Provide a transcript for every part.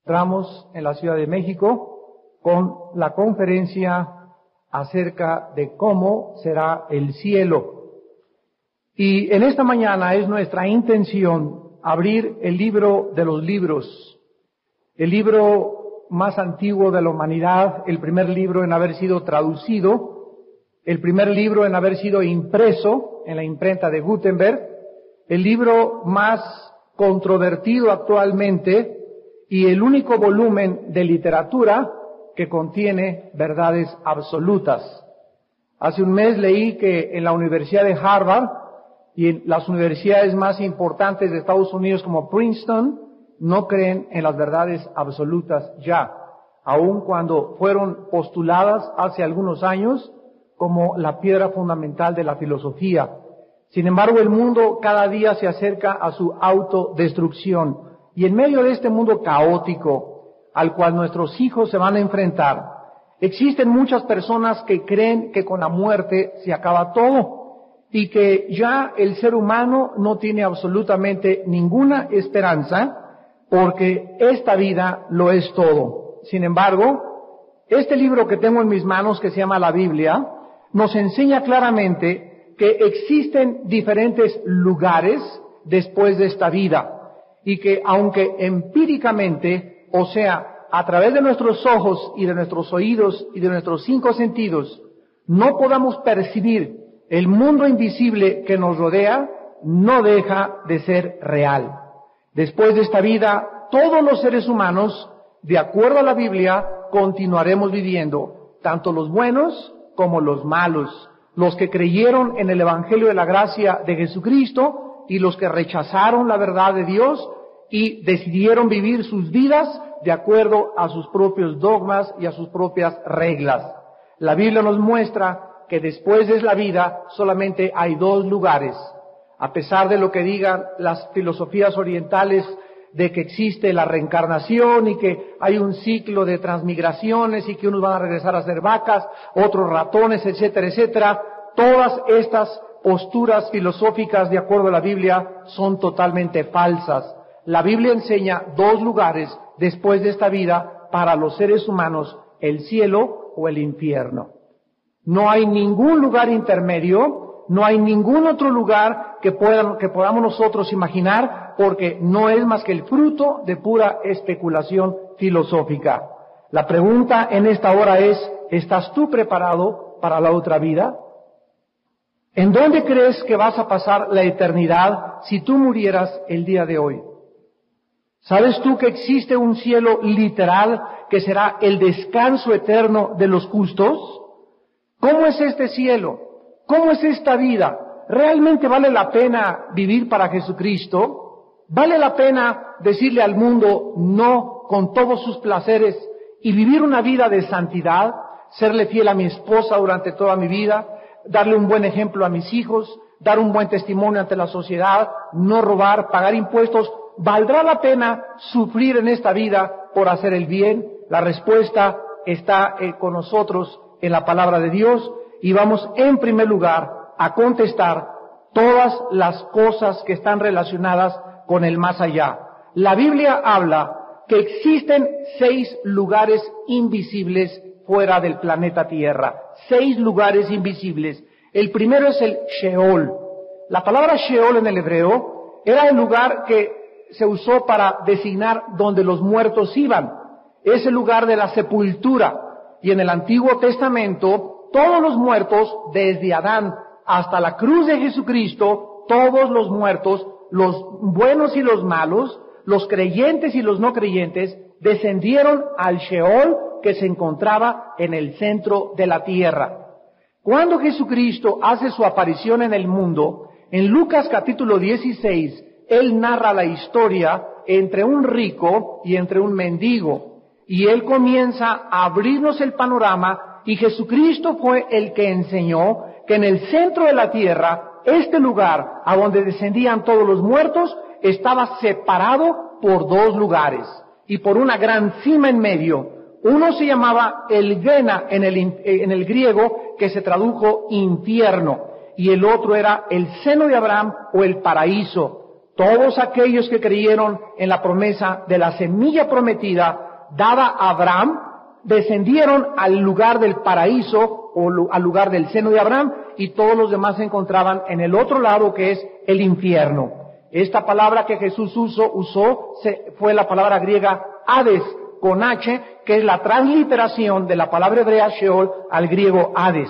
Entramos en la Ciudad de México con la conferencia acerca de cómo será el cielo. Y en esta mañana es nuestra intención abrir el libro de los libros, el libro más antiguo de la humanidad, el primer libro en haber sido traducido, el primer libro en haber sido impreso en la imprenta de Gutenberg, el libro más controvertido actualmente y el único volumen de literatura que contiene verdades absolutas. Hace un mes leí que en la Universidad de Harvard y en las universidades más importantes de Estados Unidos como Princeton no creen en las verdades absolutas ya, aun cuando fueron postuladas hace algunos años como la piedra fundamental de la filosofía. Sin embargo, el mundo cada día se acerca a su autodestrucción. Y en medio de este mundo caótico al cual nuestros hijos se van a enfrentar, existen muchas personas que creen que con la muerte se acaba todo y que ya el ser humano no tiene absolutamente ninguna esperanza porque esta vida lo es todo. Sin embargo, este libro que tengo en mis manos, que se llama la Biblia, nos enseña claramente que existen diferentes lugares después de esta vida. Y que aunque empíricamente, o sea, a través de nuestros ojos y de nuestros oídos y de nuestros 5 sentidos, no podamos percibir el mundo invisible que nos rodea, no deja de ser real. Después de esta vida, todos los seres humanos, de acuerdo a la Biblia, continuaremos viviendo, tanto los buenos como los malos, los que creyeron en el Evangelio de la gracia de Jesucristo, y los que rechazaron la verdad de Dios y decidieron vivir sus vidas de acuerdo a sus propios dogmas y a sus propias reglas. La Biblia nos muestra que después de la vida solamente hay 2 lugares. A pesar de lo que digan las filosofías orientales de que existe la reencarnación y que hay un ciclo de transmigraciones y que unos van a regresar a ser vacas, otros ratones, etcétera, etcétera, todas estas posturas filosóficas de acuerdo a la Biblia son totalmente falsas. La Biblia enseña 2 lugares después de esta vida para los seres humanos, el cielo o el infierno. No hay ningún lugar intermedio, no hay ningún otro lugar que podamos nosotros imaginar, porque no es más que el fruto de pura especulación filosófica. La pregunta en esta hora es, ¿estás tú preparado para la otra vida? ¿En dónde crees que vas a pasar la eternidad si tú murieras el día de hoy? ¿Sabes tú que existe un cielo literal que será el descanso eterno de los justos? ¿Cómo es este cielo? ¿Cómo es esta vida? ¿Realmente vale la pena vivir para Jesucristo? ¿Vale la pena decirle al mundo no con todos sus placeres y vivir una vida de santidad? ¿Serle fiel a mi esposa durante toda mi vida? ¿Darle un buen ejemplo a mis hijos? ¿Dar un buen testimonio ante la sociedad? ¿No robar? ¿Pagar impuestos? ¿Valdrá la pena sufrir en esta vida por hacer el bien? La respuesta está con nosotros en la palabra de Dios y vamos en primer lugar a contestar todas las cosas que están relacionadas con el más allá. La Biblia habla que existen 6 lugares invisibles fuera del planeta Tierra. 6 lugares invisibles. El primero es el Sheol. La palabra Sheol en el hebreo era el lugar que se usó para designar donde los muertos iban. Es el lugar de la sepultura. Y en el Antiguo Testamento, todos los muertos, desde Adán hasta la cruz de Jesucristo, todos los muertos, los buenos y los malos, los creyentes y los no creyentes, descendieron al Sheol que se encontraba en el centro de la tierra. Cuando Jesucristo hace su aparición en el mundo, en Lucas capítulo 16, Él narra la historia entre un rico y entre un mendigo. Y Él comienza a abrirnos el panorama y Jesucristo fue el que enseñó que en el centro de la tierra, este lugar a donde descendían todos los muertos, estaba separado por 2 lugares y por una gran cima en medio. Uno se llamaba el Gena en el griego, que se tradujo infierno, y el otro era el seno de Abraham o el paraíso. todos aquellos que creyeron en la promesa de la semilla prometida dada a Abraham, descendieron al lugar del paraíso o al lugar del seno de Abraham, y todos los demás se encontraban en el otro lado, que es el infierno. Esta palabra que Jesús usó fue la palabra griega Hades, con H, que es la transliteración de la palabra hebrea Sheol al griego Hades.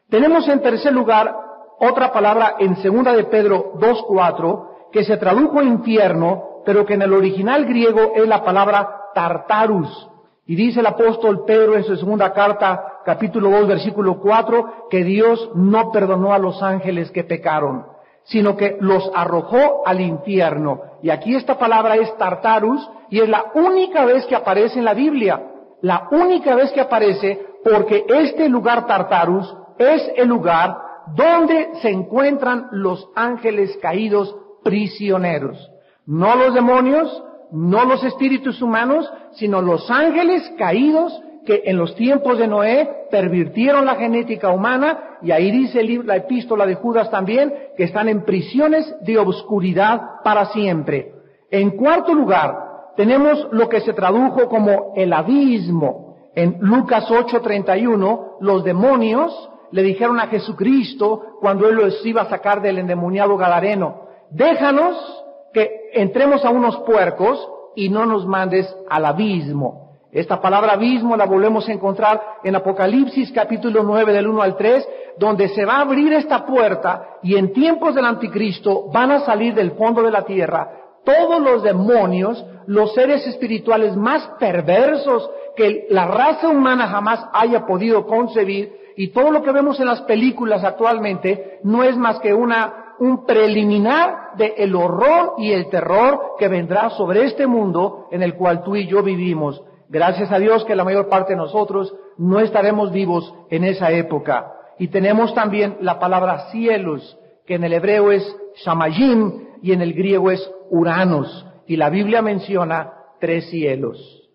Tenemos en tercer lugar otra palabra en 2 de Pedro 2:4, que se tradujo infierno, pero que en el original griego es la palabra Tartarus. Y dice el apóstol Pedro en su segunda carta, capítulo 2, versículo 4, que Dios no perdonó a los ángeles que pecaron, sino que los arrojó al infierno. Y aquí esta palabra es Tartarus, y es la única vez que aparece en la Biblia. La única vez que aparece, porque este lugar Tartarus es el lugar donde se encuentran los ángeles caídos prisioneros. No los demonios, no los espíritus humanos, sino los ángeles caídos que en los tiempos de Noé pervirtieron la genética humana, y ahí dice la epístola de Judas también, que están en prisiones de obscuridad para siempre. En cuarto lugar, tenemos lo que se tradujo como el abismo. En Lucas 8:31, los demonios le dijeron a Jesucristo, cuando Él los iba a sacar del endemoniado gadareno: déjanos que entremos a unos puercos y no nos mandes al abismo. Esta palabra abismo la volvemos a encontrar en Apocalipsis capítulo 9 del 1 al 3, donde se va a abrir esta puerta, y en tiempos del anticristo van a salir del fondo de la tierra todos los demonios, los seres espirituales más perversos que la raza humana jamás haya podido concebir, y todo lo que vemos en las películas actualmente no es más que un preliminar del horror y el terror que vendrá sobre este mundo en el cual tú y yo vivimos. Gracias a Dios que la mayor parte de nosotros no estaremos vivos en esa época. Y tenemos también la palabra cielos, que en el hebreo es shamayim y en el griego es uranos. Y la Biblia menciona 3 cielos.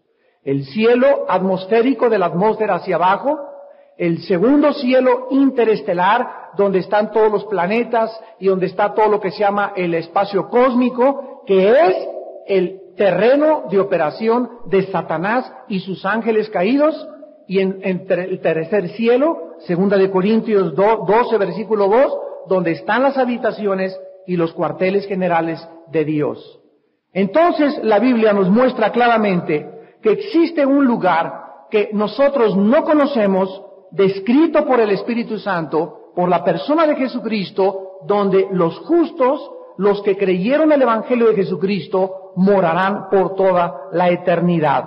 El cielo atmosférico, de la atmósfera hacia abajo; el segundo cielo interestelar, donde están todos los planetas y donde está todo lo que se llama el espacio cósmico, que es el terreno de operación de Satanás y sus ángeles caídos; y en el tercer cielo, 2 de Corintios 12, versículo 2, donde están las habitaciones y los cuarteles generales de Dios. Entonces la Biblia nos muestra claramente que existe un lugar que nosotros no conocemos, descrito por el Espíritu Santo, por la persona de Jesucristo, donde los justos, los que creyeron el Evangelio de Jesucristo, morarán por toda la eternidad.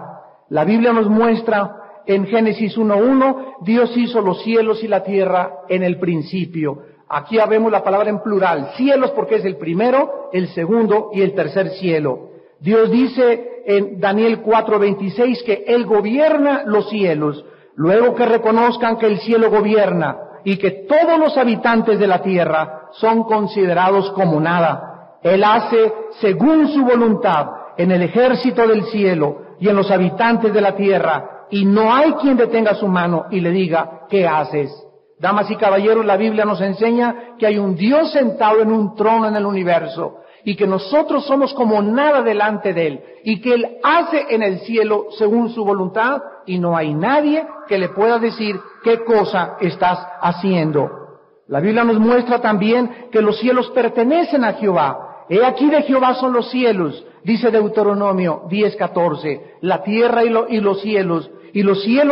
La Biblia nos muestra en Génesis 1:1, Dios hizo los cielos y la tierra en el principio. Aquí ya vemos la palabra en plural, cielos, porque es el primero, el segundo y el tercer cielo. Dios dice en Daniel 4:26 que Él gobierna los cielos. Luego que reconozcan que el cielo gobierna y que todos los habitantes de la tierra son considerados como nada, Él hace según su voluntad en el ejército del cielo y en los habitantes de la tierra, y no hay quien detenga su mano y le diga: ¿qué haces? Damas y caballeros, la Biblia nos enseña que hay un Dios sentado en un trono en el universo, y que nosotros somos como nada delante de Él, y que Él hace en el cielo según su voluntad, y no hay nadie que le pueda decir qué cosa estás haciendo. La Biblia nos muestra también que los cielos pertenecen a Jehová. He aquí de Jehová son los cielos, dice Deuteronomio 10:14, la tierra y los cielos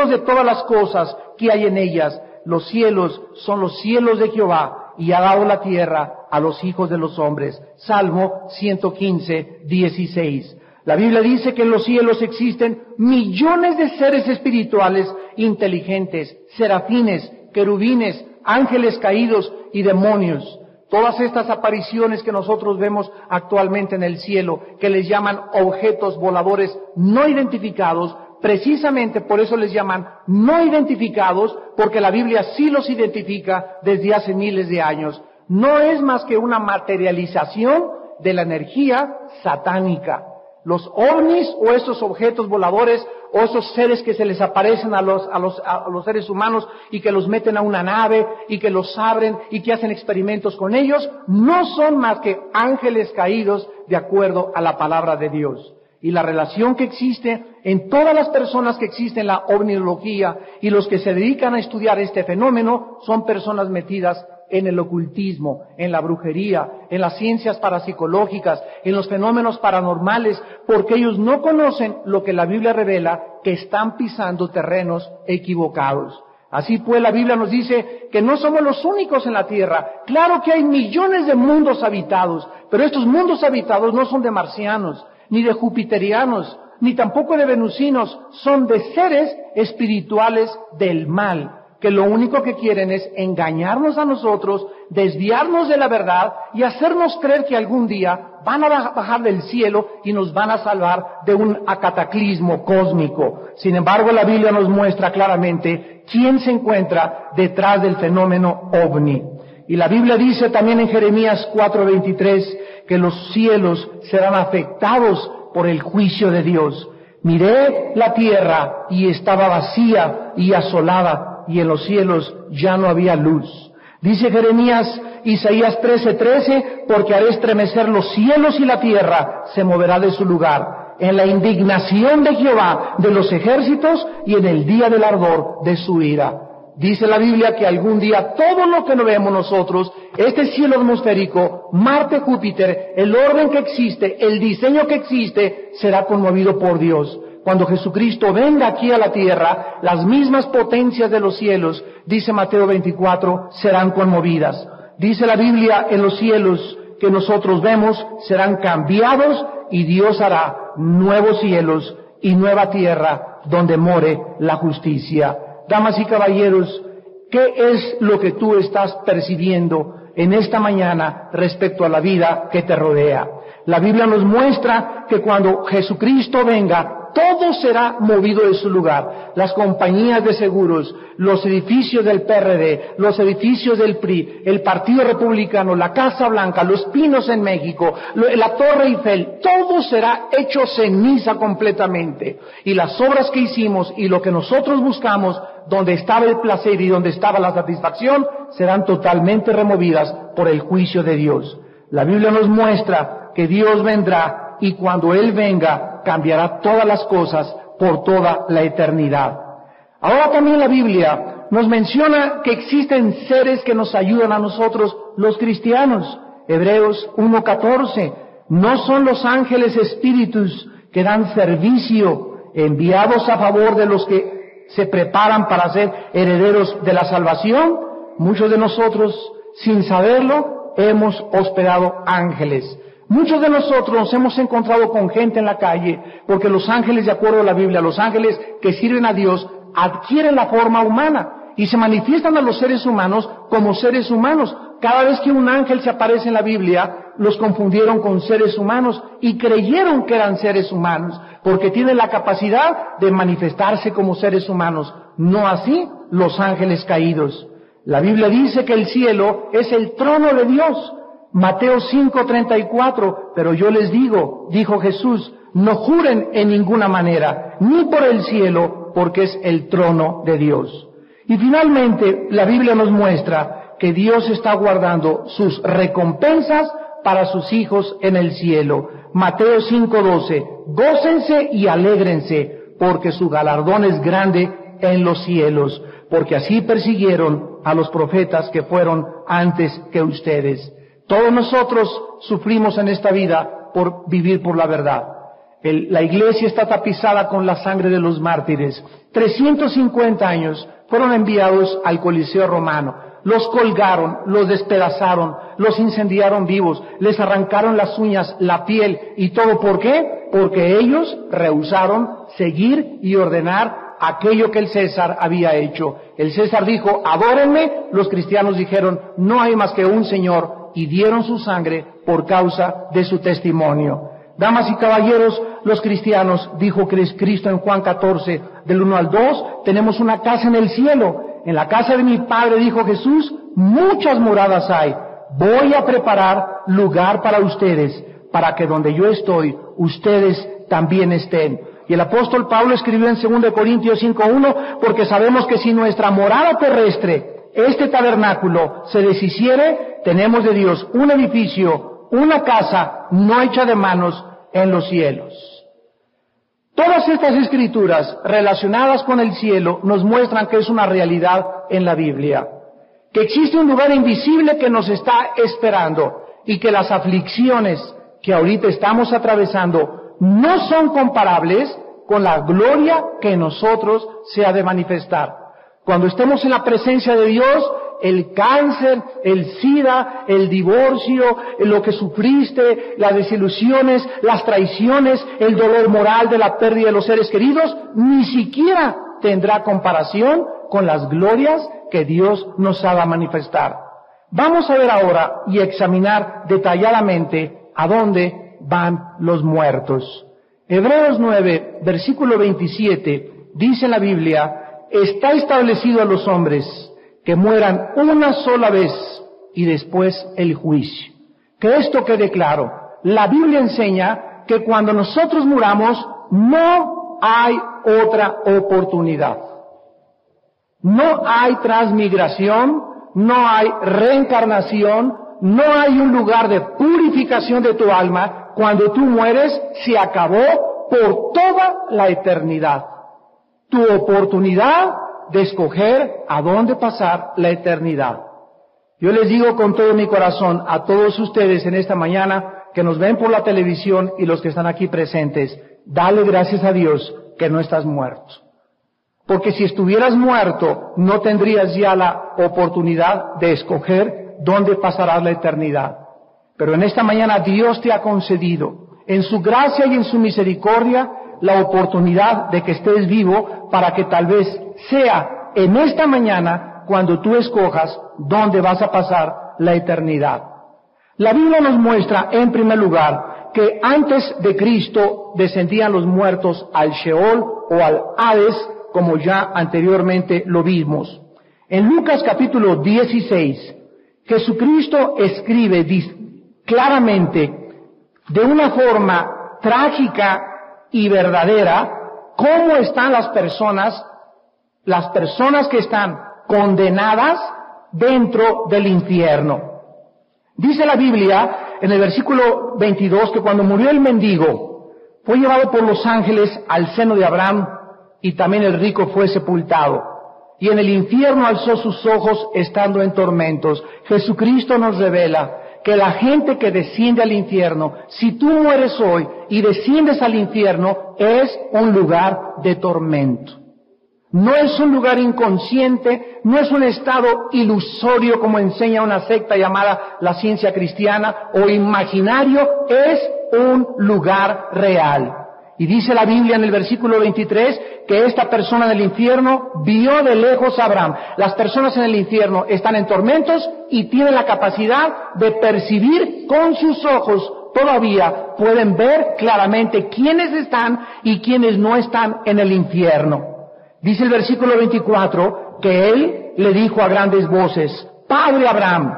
de todas las cosas que hay en ellas. Los cielos son los cielos de Jehová, y ha dado la tierra a los hijos de los hombres. Salmo 115:16. La Biblia dice que en los cielos existen millones de seres espirituales inteligentes, serafines, querubines, ángeles caídos y demonios. Todas estas apariciones que nosotros vemos actualmente en el cielo, que les llaman objetos voladores no identificados, precisamente por eso les llaman no identificados, porque la Biblia sí los identifica desde hace miles de años. No es más que una materialización de la energía satánica. Los ovnis o esos objetos voladores o esos seres que se les aparecen a los seres humanos y que los meten a una nave y que los abren y que hacen experimentos con ellos, no son más que ángeles caídos de acuerdo a la palabra de Dios. Y la relación que existe en todas las personas que existen en la ovniología y los que se dedican a estudiar este fenómeno son personas metidas en el ocultismo, en la brujería, en las ciencias parapsicológicas, en los fenómenos paranormales, porque ellos no conocen lo que la Biblia revela, que están pisando terrenos equivocados. Así pues, la Biblia nos dice que no somos los únicos en la tierra. Claro que hay millones de mundos habitados, pero estos mundos habitados no son de marcianos, ni de jupiterianos, ni tampoco de venusinos, son de seres espirituales del mal, que lo único que quieren es engañarnos a nosotros, desviarnos de la verdad y hacernos creer que algún día van a bajar del cielo y nos van a salvar de un cataclismo cósmico. Sin embargo, la Biblia nos muestra claramente quién se encuentra detrás del fenómeno ovni. Y la Biblia dice también en Jeremías 4:23 que los cielos serán afectados por el juicio de Dios. Miré la tierra y estaba vacía y asolada, y en los cielos ya no había luz. Dice Isaías 13:13, porque haré estremecer los cielos y la tierra se moverá de su lugar, en la indignación de Jehová de los ejércitos y en el día del ardor de su ira. Dice la Biblia que algún día todo lo que no vemos nosotros, este cielo atmosférico, Marte, Júpiter, el orden que existe, el diseño que existe, será conmovido por Dios. Cuando Jesucristo venga aquí a la tierra, las mismas potencias de los cielos, dice Mateo 24, serán conmovidas. Dice la Biblia, en los cielos que nosotros vemos serán cambiados y Dios hará nuevos cielos y nueva tierra donde more la justicia. Damas y caballeros, ¿qué es lo que tú estás percibiendo en esta mañana respecto a la vida que te rodea? La Biblia nos muestra que cuando Jesucristo venga, todo será movido de su lugar. Las compañías de seguros, los edificios del PRD, los edificios del PRI, el Partido Republicano, la Casa Blanca, los Pinos en México, la Torre Eiffel, todo será hecho ceniza completamente. Y las obras que hicimos y lo que nosotros buscamos, donde estaba el placer y donde estaba la satisfacción, serán totalmente removidas por el juicio de Dios. La Biblia nos muestra que Dios vendrá y cuando Él venga cambiará todas las cosas por toda la eternidad. Ahora también la Biblia nos menciona que existen seres que nos ayudan a nosotros, los cristianos. Hebreos 1:14, no son los ángeles espíritus que dan servicio, enviados a favor de los que se preparan para ser herederos de la salvación. Muchos de nosotros, sin saberlo, hemos hospedado ángeles. Muchos de nosotros nos hemos encontrado con gente en la calle, porque los ángeles, de acuerdo a la Biblia, los ángeles que sirven a Dios, adquieren la forma humana y se manifiestan a los seres humanos como seres humanos. Cada vez que un ángel se aparece en la Biblia, los confundieron con seres humanos y creyeron que eran seres humanos, porque tienen la capacidad de manifestarse como seres humanos. No así los ángeles caídos. La Biblia dice que el cielo es el trono de Dios. Mateo 5:34, pero yo les digo, dijo Jesús, no juren en ninguna manera, ni por el cielo, porque es el trono de Dios. Y finalmente, la Biblia nos muestra que Dios está guardando sus recompensas para sus hijos en el cielo. Mateo 5:12, gócense y alégrense, porque su galardón es grande en los cielos, porque así persiguieron a los profetas que fueron antes que ustedes. Todos nosotros sufrimos en esta vida por vivir por la verdad. La iglesia está tapizada con la sangre de los mártires. 350 años fueron enviados al Coliseo Romano. Los colgaron, los despedazaron, los incendiaron vivos, les arrancaron las uñas, la piel y todo. ¿Por qué? Porque ellos rehusaron seguir y ordenar aquello que el César había hecho. El César dijo, adórenme. Los cristianos dijeron, no hay más que un Señor, y dieron su sangre por causa de su testimonio. Damas y caballeros, los cristianos, dijo Cristo en Juan 14, del 1 al 2, tenemos una casa en el cielo. En la casa de mi Padre, dijo Jesús, muchas moradas hay. Voy a preparar lugar para ustedes. para que donde yo estoy, ustedes también estén. Y el apóstol Pablo escribió en 2 Corintios 5:1, porque sabemos que si nuestra morada terrestre, este tabernáculo, se deshiciere, tenemos de Dios un edificio, una casa no hecha de manos en los cielos. Todas estas escrituras relacionadas con el cielo nos muestran que es una realidad en la Biblia, que existe un lugar invisible que nos está esperando y que las aflicciones que ahorita estamos atravesando no son comparables con la gloria que en nosotros se ha de manifestar. Cuando estemos en la presencia de Dios, el cáncer, el SIDA, el divorcio, lo que sufriste, las desilusiones, las traiciones, el dolor moral de la pérdida de los seres queridos, ni siquiera tendrá comparación con las glorias que Dios nos ha de manifestar. Vamos a ver ahora y examinar detalladamente a dónde van los muertos. Hebreos 9, versículo 27, dice en la Biblia: está establecido a los hombres que mueran una sola vez y después el juicio. Que esto quede claro. La Biblia enseña que cuando nosotros muramos no hay otra oportunidad. No hay transmigración, no hay reencarnación, no hay un lugar de purificación de tu alma. Cuando tú mueres, se acabó por toda la eternidad. Tu oportunidad de escoger a dónde pasar la eternidad. Yo les digo con todo mi corazón a todos ustedes en esta mañana que nos ven por la televisión y los que están aquí presentes, dale gracias a Dios que no estás muerto. Porque si estuvieras muerto, no tendrías ya la oportunidad de escoger dónde pasarás la eternidad. Pero en esta mañana Dios te ha concedido, en su gracia y en su misericordia, la oportunidad de que estés vivo para que tal vez sea en esta mañana cuando tú escojas dónde vas a pasar la eternidad. La Biblia nos muestra, en primer lugar, que antes de Cristo descendían los muertos al Sheol o al Hades, como ya anteriormente lo vimos. En Lucas capítulo 16, Jesucristo escribe claramente, de una forma trágica y verdadera, cómo están las personas que están condenadas dentro del infierno. Dice la Biblia en el versículo 22 que cuando murió el mendigo, fue llevado por los ángeles al seno de Abraham, y también el rico fue sepultado. Y en el infierno alzó sus ojos estando en tormentos. Jesucristo nos revela que la gente que desciende al infierno, si tú mueres hoy y desciendes al infierno, es un lugar de tormento. No es un lugar inconsciente, no es un estado ilusorio como enseña una secta llamada la ciencia cristiana, o imaginario, es un lugar real. Y dice la Biblia en el versículo 23 que esta persona en el infierno vio de lejos a Abraham. Las personas en el infierno están en tormentos y tienen la capacidad de percibir con sus ojos. Todavía pueden ver claramente quiénes están y quiénes no están en el infierno. Dice el versículo 24 que él le dijo a grandes voces: Padre Abraham,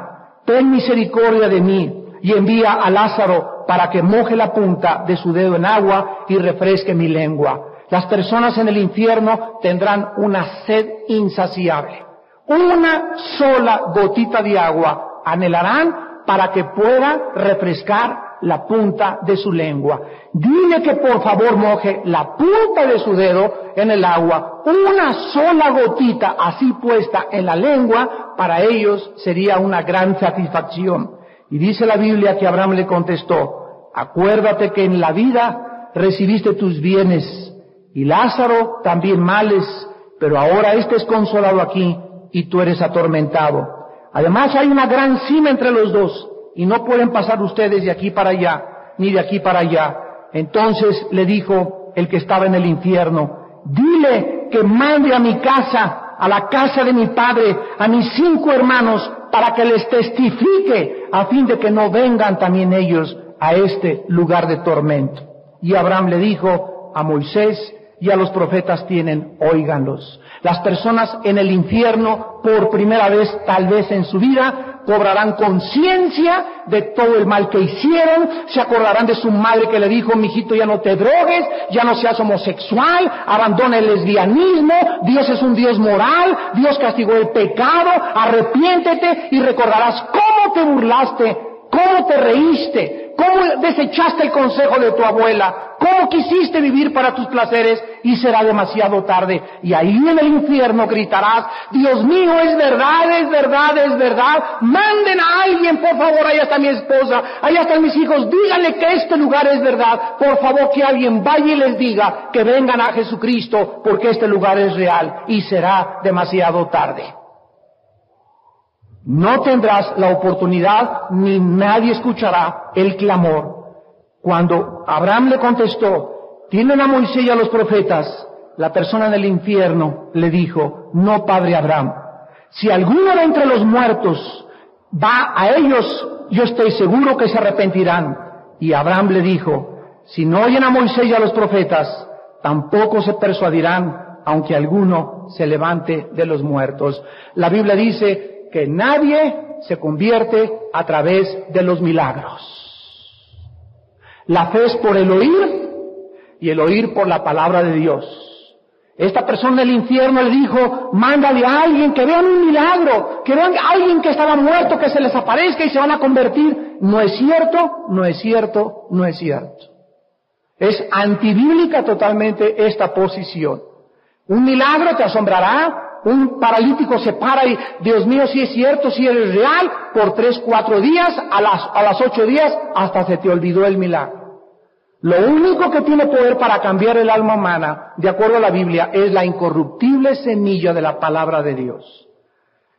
ten misericordia de mí y envía a Lázaro para que moje la punta de su dedo en agua y refresque mi lengua. Las personas en el infierno tendrán una sed insaciable. Una sola gotita de agua anhelarán para que pueda refrescar la punta de su lengua. Dile que por favor moje la punta de su dedo en el agua. Una sola gotita así puesta en la lengua, para ellos sería una gran satisfacción. Y dice la Biblia que Abraham le contestó: acuérdate que en la vida recibiste tus bienes, y Lázaro también males, pero ahora este es consolado aquí, y tú eres atormentado. Además hay una gran cima entre los dos, y no pueden pasar ustedes de aquí para allá, ni de aquí para allá. Entonces le dijo el que estaba en el infierno: dile que mande a mi casa, a la casa de mi padre, a mis 5 hermanos, para que les testifique, a fin de que no vengan también ellos a este lugar de tormento. Y Abraham le dijo: a Moisés y a los profetas tienen, óiganlos. Las personas en el infierno, por primera vez tal vez en su vida, cobrarán conciencia de todo el mal que hicieron, se acordarán de su madre que le dijo, mijito, ya no te drogues, ya no seas homosexual, abandona el lesbianismo, Dios es un Dios moral, Dios castigó el pecado, arrepiéntete y recordarás cómo te burlaste, cómo te reíste, cómo desechaste el consejo de tu abuela, cómo quisiste vivir para tus placeres y será demasiado tarde. Y ahí en el infierno gritarás, Dios mío, es verdad, es verdad, es verdad. Manden a alguien, por favor, allá está mi esposa, allá están mis hijos, díganle que este lugar es verdad. Por favor, que alguien vaya y les diga que vengan a Jesucristo porque este lugar es real y será demasiado tarde. No tendrás la oportunidad ni nadie escuchará el clamor. Cuando Abraham le contestó, tienen a Moisés y a los profetas, la persona del infierno le dijo, no, padre Abraham, si alguno de entre los muertos va a ellos, yo estoy seguro que se arrepentirán. Y Abraham le dijo, si no oyen a Moisés y a los profetas, tampoco se persuadirán, aunque alguno se levante de los muertos. La Biblia dice que nadie se convierte a través de los milagros. La fe es por el oír y el oír por la palabra de Dios. Esta persona del infierno le dijo, mándale a alguien que vean un milagro, que vean a alguien que estaba muerto, que se les aparezca y se van a convertir. No es cierto, no es cierto, no es cierto. Es antibíblica totalmente esta posición. Un milagro te asombrará. Un paralítico se para y, Dios mío, si es cierto, si eres real, por 3, 4 días, a las 8 días, hasta se te olvidó el milagro. Lo único que tiene poder para cambiar el alma humana, de acuerdo a la Biblia, es la incorruptible semilla de la palabra de Dios.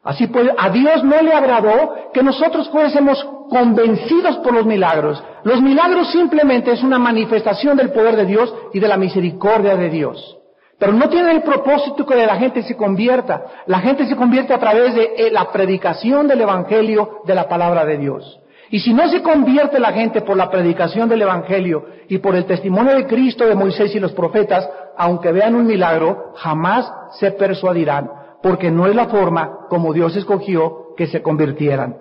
Así pues, a Dios no le agradó que nosotros fuésemos convencidos por los milagros. Los milagros simplemente es una manifestación del poder de Dios y de la misericordia de Dios. Pero no tiene el propósito que la gente se convierta. La gente se convierte a través de la predicación del Evangelio de la palabra de Dios. Y si no se convierte la gente por la predicación del Evangelio y por el testimonio de Cristo, de Moisés y los profetas, aunque vean un milagro, jamás se persuadirán, porque no es la forma como Dios escogió que se convirtieran.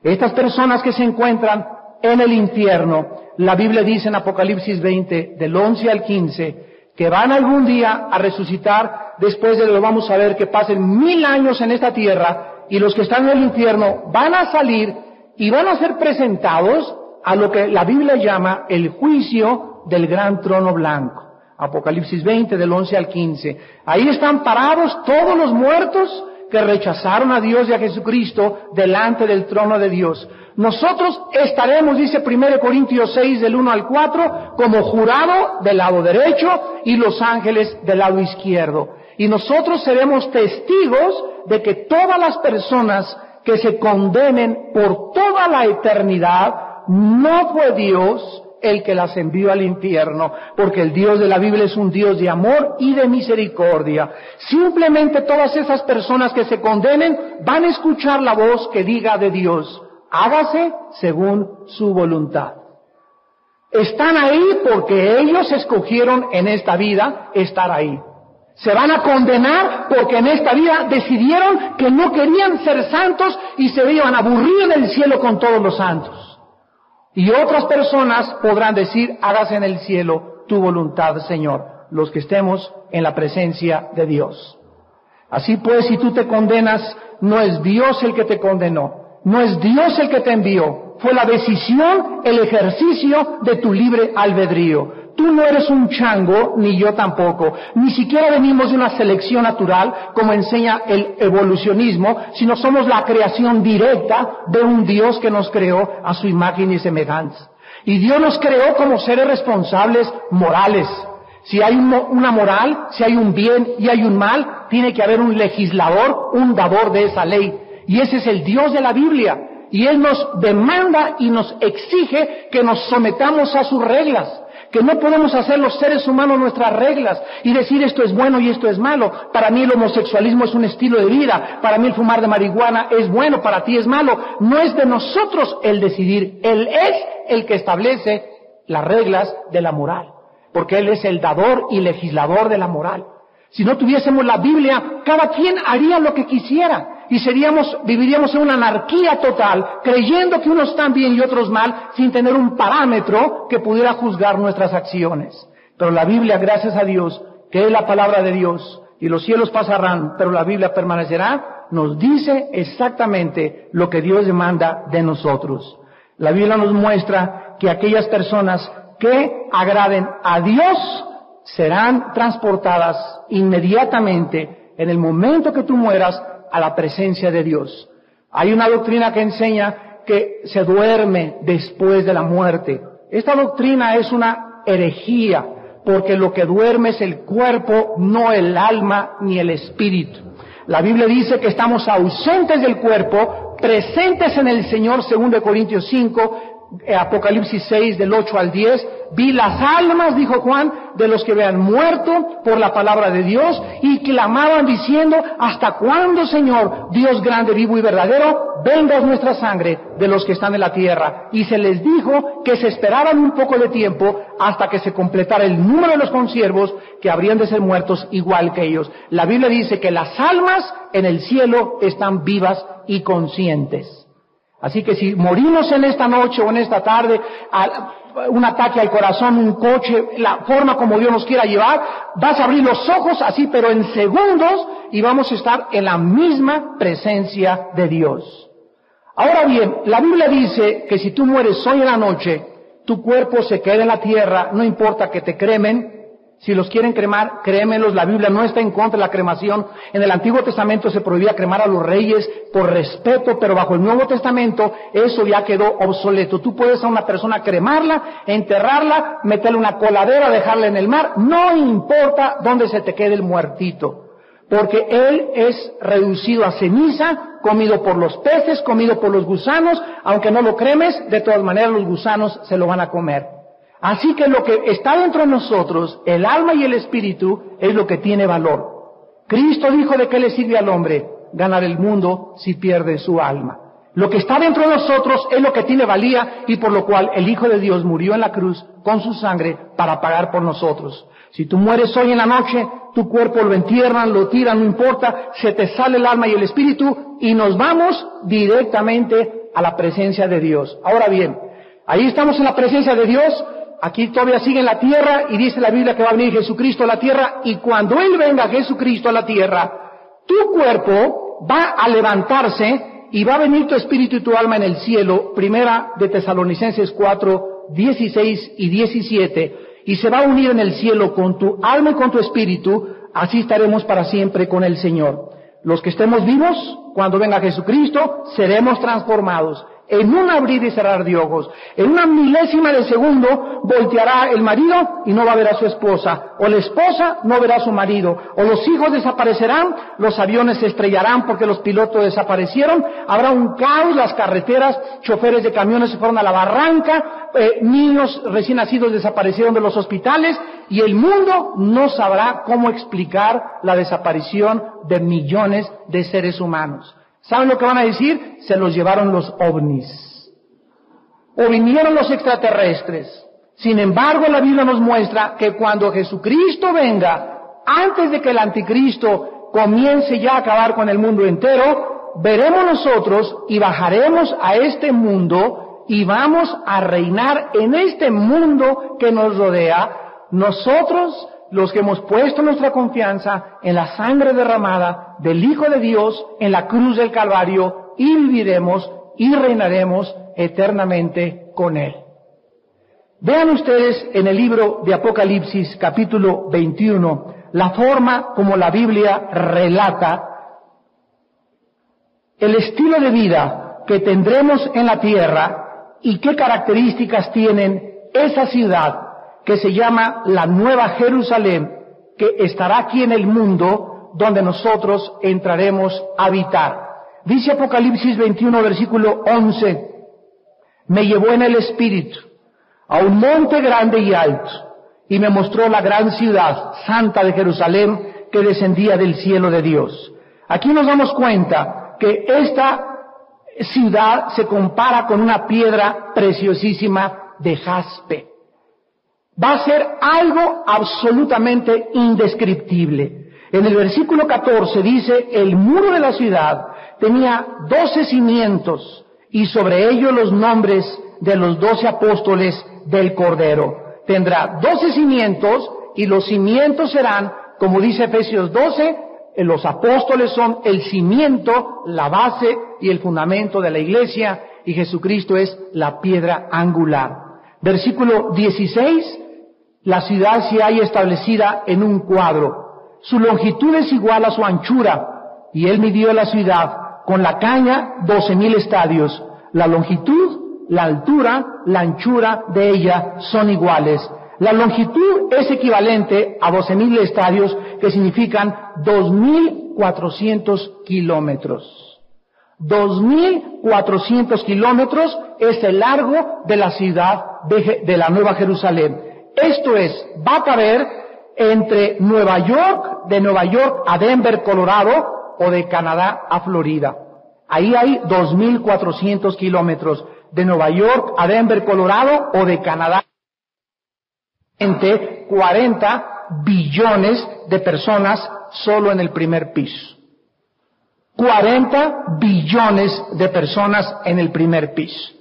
Estas personas que se encuentran en el infierno, la Biblia dice en Apocalipsis 20, del 11 al 15, que van algún día a resucitar después de lo vamos a ver que pasen 1000 años en esta tierra, y los que están en el infierno van a salir y van a ser presentados a lo que la Biblia llama el juicio del gran trono blanco. Apocalipsis 20 del 11 al 15. Ahí están parados todos los muertos que rechazaron a Dios y a Jesucristo delante del trono de Dios. Nosotros estaremos, dice 1 Corintios 6 del 1 al 4, como jurado del lado derecho y los ángeles del lado izquierdo. Y nosotros seremos testigos de que todas las personas que se condenen por toda la eternidad, no fue Dios el que las envió al infierno, porque el Dios de la Biblia es un Dios de amor y de misericordia. Simplemente todas esas personas que se condenen van a escuchar la voz que diga de Dios, hágase según su voluntad. Están ahí porque ellos escogieron en esta vida estar ahí. Se van a condenar porque en esta vida decidieron que no querían ser santos y se iban a aburrir en el cielo con todos los santos. Y otras personas podrán decir, hágase en el cielo tu voluntad, Señor, los que estemos en la presencia de Dios. Así pues, si tú te condenas, no es Dios el que te condenó, no es Dios el que te envió, fue la decisión, el ejercicio de tu libre albedrío. Tú no eres un chango, ni yo tampoco. Ni siquiera venimos de una selección natural, como enseña el evolucionismo, sino somos la creación directa de un Dios que nos creó a su imagen y semejanza. Y Dios nos creó como seres responsables morales. Si hay una moral, si hay un bien y hay un mal, tiene que haber un legislador, un dador de esa ley. Y ese es el Dios de la Biblia. Y Él nos demanda y nos exige que nos sometamos a sus reglas. Que no podemos hacer los seres humanos nuestras reglas y decir esto es bueno y esto es malo. Para mí el homosexualismo es un estilo de vida. Para mí el fumar de marihuana es bueno, para ti es malo. No es de nosotros el decidir. Él es el que establece las reglas de la moral. Porque Él es el dador y legislador de la moral. Si no tuviésemos la Biblia, cada quien haría lo que quisiera. y viviríamos en una anarquía total, creyendo que unos están bien y otros mal, sin tener un parámetro que pudiera juzgar nuestras acciones. Pero la Biblia, gracias a Dios, que es la palabra de Dios, y los cielos pasarán, pero la Biblia permanecerá, nos dice exactamente lo que Dios demanda de nosotros. La Biblia nos muestra que aquellas personas que agraden a Dios serán transportadas inmediatamente, en el momento que tú mueras, a la presencia de Dios. Hay una doctrina que enseña que se duerme después de la muerte. Esta doctrina es una herejía, porque lo que duerme es el cuerpo, no el alma ni el espíritu. La Biblia dice que estamos ausentes del cuerpo, presentes en el Señor, 2 Corintios 5, Apocalipsis 6, del 8 al 10, vi las almas, dijo Juan, de los que habían muerto por la palabra de Dios, y clamaban diciendo, ¿hasta cuándo, Señor, Dios grande, vivo y verdadero, vengas nuestra sangre de los que están en la tierra? Y se les dijo que se esperaban un poco de tiempo hasta que se completara el número de los consiervos que habrían de ser muertos igual que ellos. La Biblia dice que las almas en el cielo están vivas y conscientes. Así que si morimos en esta noche o en esta tarde, un ataque al corazón, un coche, la forma como Dios nos quiera llevar, vas a abrir los ojos así, pero en segundos, y vamos a estar en la misma presencia de Dios. Ahora bien, la Biblia dice que si tú mueres hoy en la noche, tu cuerpo se queda en la tierra, no importa que te cremen. Si los quieren cremar, créemelos, la Biblia no está en contra de la cremación. En el Antiguo Testamento se prohibía cremar a los reyes por respeto, pero bajo el Nuevo Testamento eso ya quedó obsoleto. Tú puedes a una persona cremarla, enterrarla, meterle una coladera, dejarla en el mar, no importa dónde se te quede el muertito, porque él es reducido a ceniza, comido por los peces, comido por los gusanos. Aunque no lo cremes, de todas maneras los gusanos se lo van a comer. Así que lo que está dentro de nosotros, el alma y el espíritu, es lo que tiene valor. Cristo dijo: ¿de qué le sirve al hombre ganar el mundo si pierde su alma? Lo que está dentro de nosotros es lo que tiene valía, y por lo cual el Hijo de Dios murió en la cruz con su sangre para pagar por nosotros. Si tú mueres hoy en la noche, tu cuerpo lo entierran, lo tiran, no importa, se te sale el alma y el espíritu y nos vamos directamente a la presencia de Dios. Ahora bien, ahí estamos en la presencia de Dios. Aquí todavía sigue en la tierra, y dice la Biblia que va a venir Jesucristo a la tierra, y cuando Él venga, Jesucristo, a la tierra, tu cuerpo va a levantarse y va a venir tu espíritu y tu alma en el cielo. Primera de Tesalonicenses 4, 16 y 17, y se va a unir en el cielo con tu alma y con tu espíritu. Así estaremos para siempre con el Señor. Los que estemos vivos, cuando venga Jesucristo, seremos transformados. En un abrir y cerrar de ojos, en una milésima de segundo, volteará el marido y no va a ver a su esposa, o la esposa no verá a su marido, o los hijos desaparecerán, los aviones se estrellarán porque los pilotos desaparecieron, habrá un caos, las carreteras, choferes de camiones se fueron a la barranca, niños recién nacidos desaparecieron de los hospitales, y el mundo no sabrá cómo explicar la desaparición de millones de seres humanos. ¿Saben lo que van a decir? Se los llevaron los ovnis, o vinieron los extraterrestres. Sin embargo, la Biblia nos muestra que cuando Jesucristo venga, antes de que el anticristo comience ya a acabar con el mundo entero, veremos nosotros y bajaremos a este mundo y vamos a reinar en este mundo que nos rodea. Nosotros, los que hemos puesto nuestra confianza en la sangre derramada del Hijo de Dios en la cruz del Calvario, y viviremos y reinaremos eternamente con Él. Vean ustedes en el libro de Apocalipsis, capítulo 21, la forma como la Biblia relata el estilo de vida que tendremos en la tierra y qué características tienen esa ciudad que se llama la Nueva Jerusalén, que estará aquí en el mundo, donde nosotros entraremos a habitar. Dice Apocalipsis 21, versículo 11, me llevó en el espíritu a un monte grande y alto, y me mostró la gran ciudad santa de Jerusalén, que descendía del cielo de Dios. Aquí nos damos cuenta que esta ciudad se compara con una piedra preciosísima de jaspe. Va a ser algo absolutamente indescriptible. En el versículo 14 dice, el muro de la ciudad tenía 12 cimientos y sobre ellos los nombres de los 12 apóstoles del Cordero. Tendrá 12 cimientos y los cimientos serán, como dice Efesios 12, los apóstoles son el cimiento, la base y el fundamento de la iglesia, y Jesucristo es la piedra angular. Versículo 16, la ciudad se halla establecida en un cuadro. Su longitud es igual a su anchura, y él midió la ciudad con la caña 12,000 estadios. La longitud, la altura, la anchura de ella son iguales. La longitud es equivalente a 12,000 estadios, que significan 2,400 kilómetros. 2,400 kilómetros es el largo de la ciudad de la Nueva Jerusalén. Esto es, va a caber entre Nueva York, de Nueva York a Denver, Colorado, o de Canadá a Florida. Ahí hay 2,400 kilómetros, de Nueva York a Denver, Colorado, o de Canadá. 40 billones de personas solo en el primer piso. 40 billones de personas en el primer piso.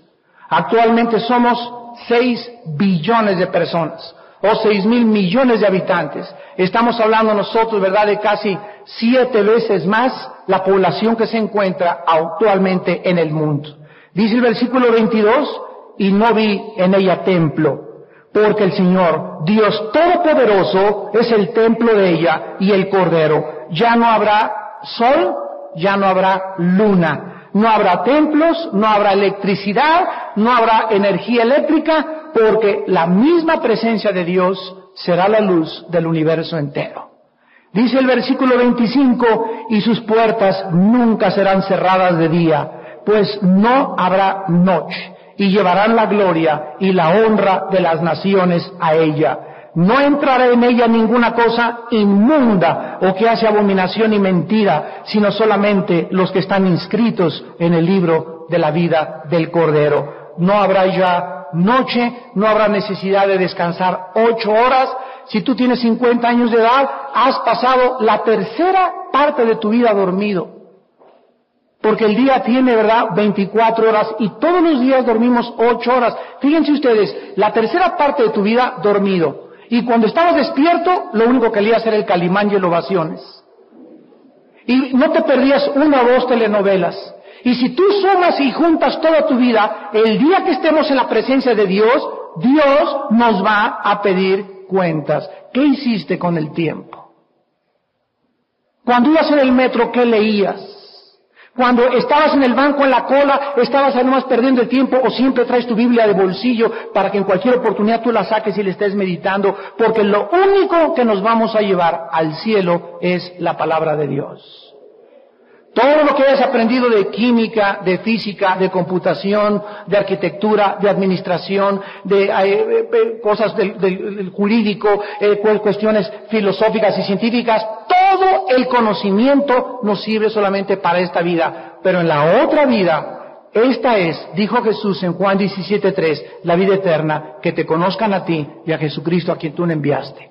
Actualmente somos 6 billones de personas, o 6,000 millones de habitantes. Estamos hablando nosotros, ¿verdad?, de casi 7 veces más la población que se encuentra actualmente en el mundo. Dice el versículo 22, y no vi en ella templo, porque el Señor, Dios Todopoderoso, es el templo de ella y el Cordero. Ya no habrá sol, ya no habrá luna, no habrá templos, no habrá electricidad, no habrá energía eléctrica, porque la misma presencia de Dios será la luz del universo entero. Dice el versículo 25, y sus puertas nunca serán cerradas de día, pues no habrá noche, y llevarán la gloria y la honra de las naciones a ella. No entrará en ella ninguna cosa inmunda o que hace abominación y mentira, sino solamente los que están inscritos en el libro de la vida del Cordero. No habrá ya noche, no habrá necesidad de descansar 8 horas. Si tú tienes 50 años de edad, has pasado la tercera parte de tu vida dormido. Porque el día tiene, ¿verdad?, 24 horas y todos los días dormimos 8 horas. Fíjense ustedes, la tercera parte de tu vida dormido. Y cuando estabas despierto, lo único que leías era el Calimán y el Ovaciones. Y no te perdías 1 o 2 telenovelas. Y si tú sumas y juntas toda tu vida, el día que estemos en la presencia de Dios, Dios nos va a pedir cuentas. ¿Qué hiciste con el tiempo? Cuando ibas en el metro, ¿qué leías? Cuando estabas en el banco en la cola, estabas nomás perdiendo el tiempo, o siempre traes tu Biblia de bolsillo para que en cualquier oportunidad tú la saques y la estés meditando, porque lo único que nos vamos a llevar al cielo es la palabra de Dios. Todo lo que hayas aprendido de química, de física, de computación, de arquitectura, de administración, de cosas del jurídico, cuestiones filosóficas y científicas, todo el conocimiento nos sirve solamente para esta vida. Pero en la otra vida, esta es, dijo Jesús en Juan 17:3, la vida eterna, que te conozcan a ti y a Jesucristo a quien tú me enviaste.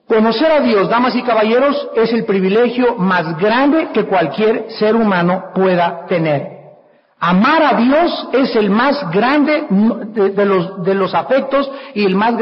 Conocer a Dios, damas y caballeros, es el privilegio más grande que cualquier ser humano pueda tener. Amar a Dios es el más grande de los afectos y la más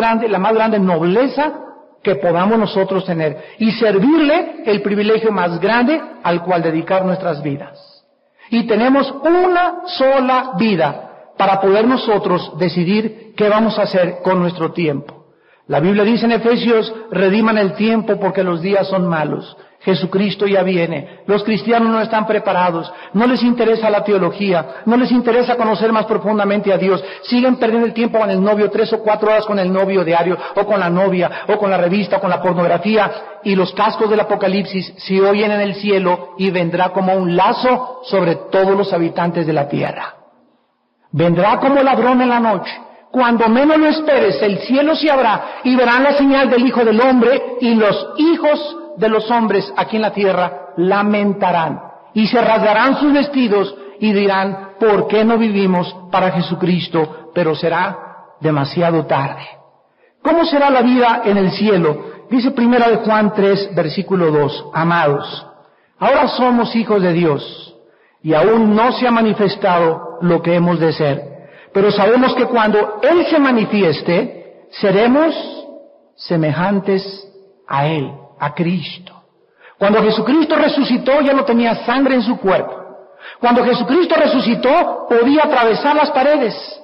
grande nobleza que podamos nosotros tener. Y servirle, el privilegio más grande al cual dedicar nuestras vidas. Y tenemos una sola vida para poder nosotros decidir qué vamos a hacer con nuestro tiempo. La Biblia dice en Efesios, rediman el tiempo porque los días son malos. Jesucristo ya viene. Los cristianos no están preparados. No les interesa la teología. No les interesa conocer más profundamente a Dios. Siguen perdiendo el tiempo con el novio, 3 o 4 horas con el novio diario, o con la novia, o con la revista, o con la pornografía. Y los cascos del Apocalipsis se oyen en el cielo y vendrá como un lazo sobre todos los habitantes de la tierra. Vendrá como ladrón en la noche. Cuando menos lo esperes, el cielo se abrirá y verán la señal del Hijo del Hombre, y los hijos de los hombres aquí en la tierra lamentarán y se rasgarán sus vestidos y dirán, ¿por qué no vivimos para Jesucristo? Pero será demasiado tarde. ¿Cómo será la vida en el cielo? Dice Primera de Juan 3, versículo 2, amados, ahora somos hijos de Dios, y aún no se ha manifestado lo que hemos de ser, pero sabemos que cuando Él se manifieste, seremos semejantes a Él, a Cristo. Cuando Jesucristo resucitó, ya no tenía sangre en su cuerpo. Cuando Jesucristo resucitó, podía atravesar las paredes.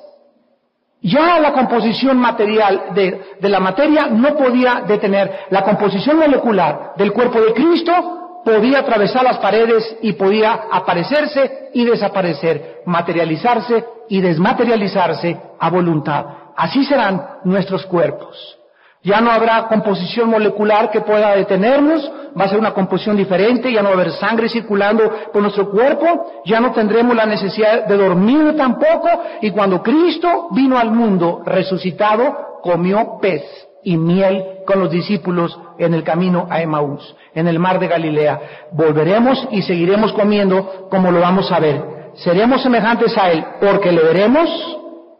Ya la composición material de la materia no podía detener. La composición molecular del cuerpo de Cristo podía atravesar las paredes y podía aparecerse y desaparecer, materializarse y desmaterializarse a voluntad. Así serán nuestros cuerpos. Ya no habrá composición molecular que pueda detenernos, va a ser una composición diferente, ya no va a haber sangre circulando por nuestro cuerpo, ya no tendremos la necesidad de dormir tampoco, y cuando Cristo vino al mundo resucitado, comió pez y miel con los discípulos en el camino a Emaús, en el mar de Galilea. Volveremos y seguiremos comiendo como lo vamos a ver. Seremos semejantes a Él porque le veremos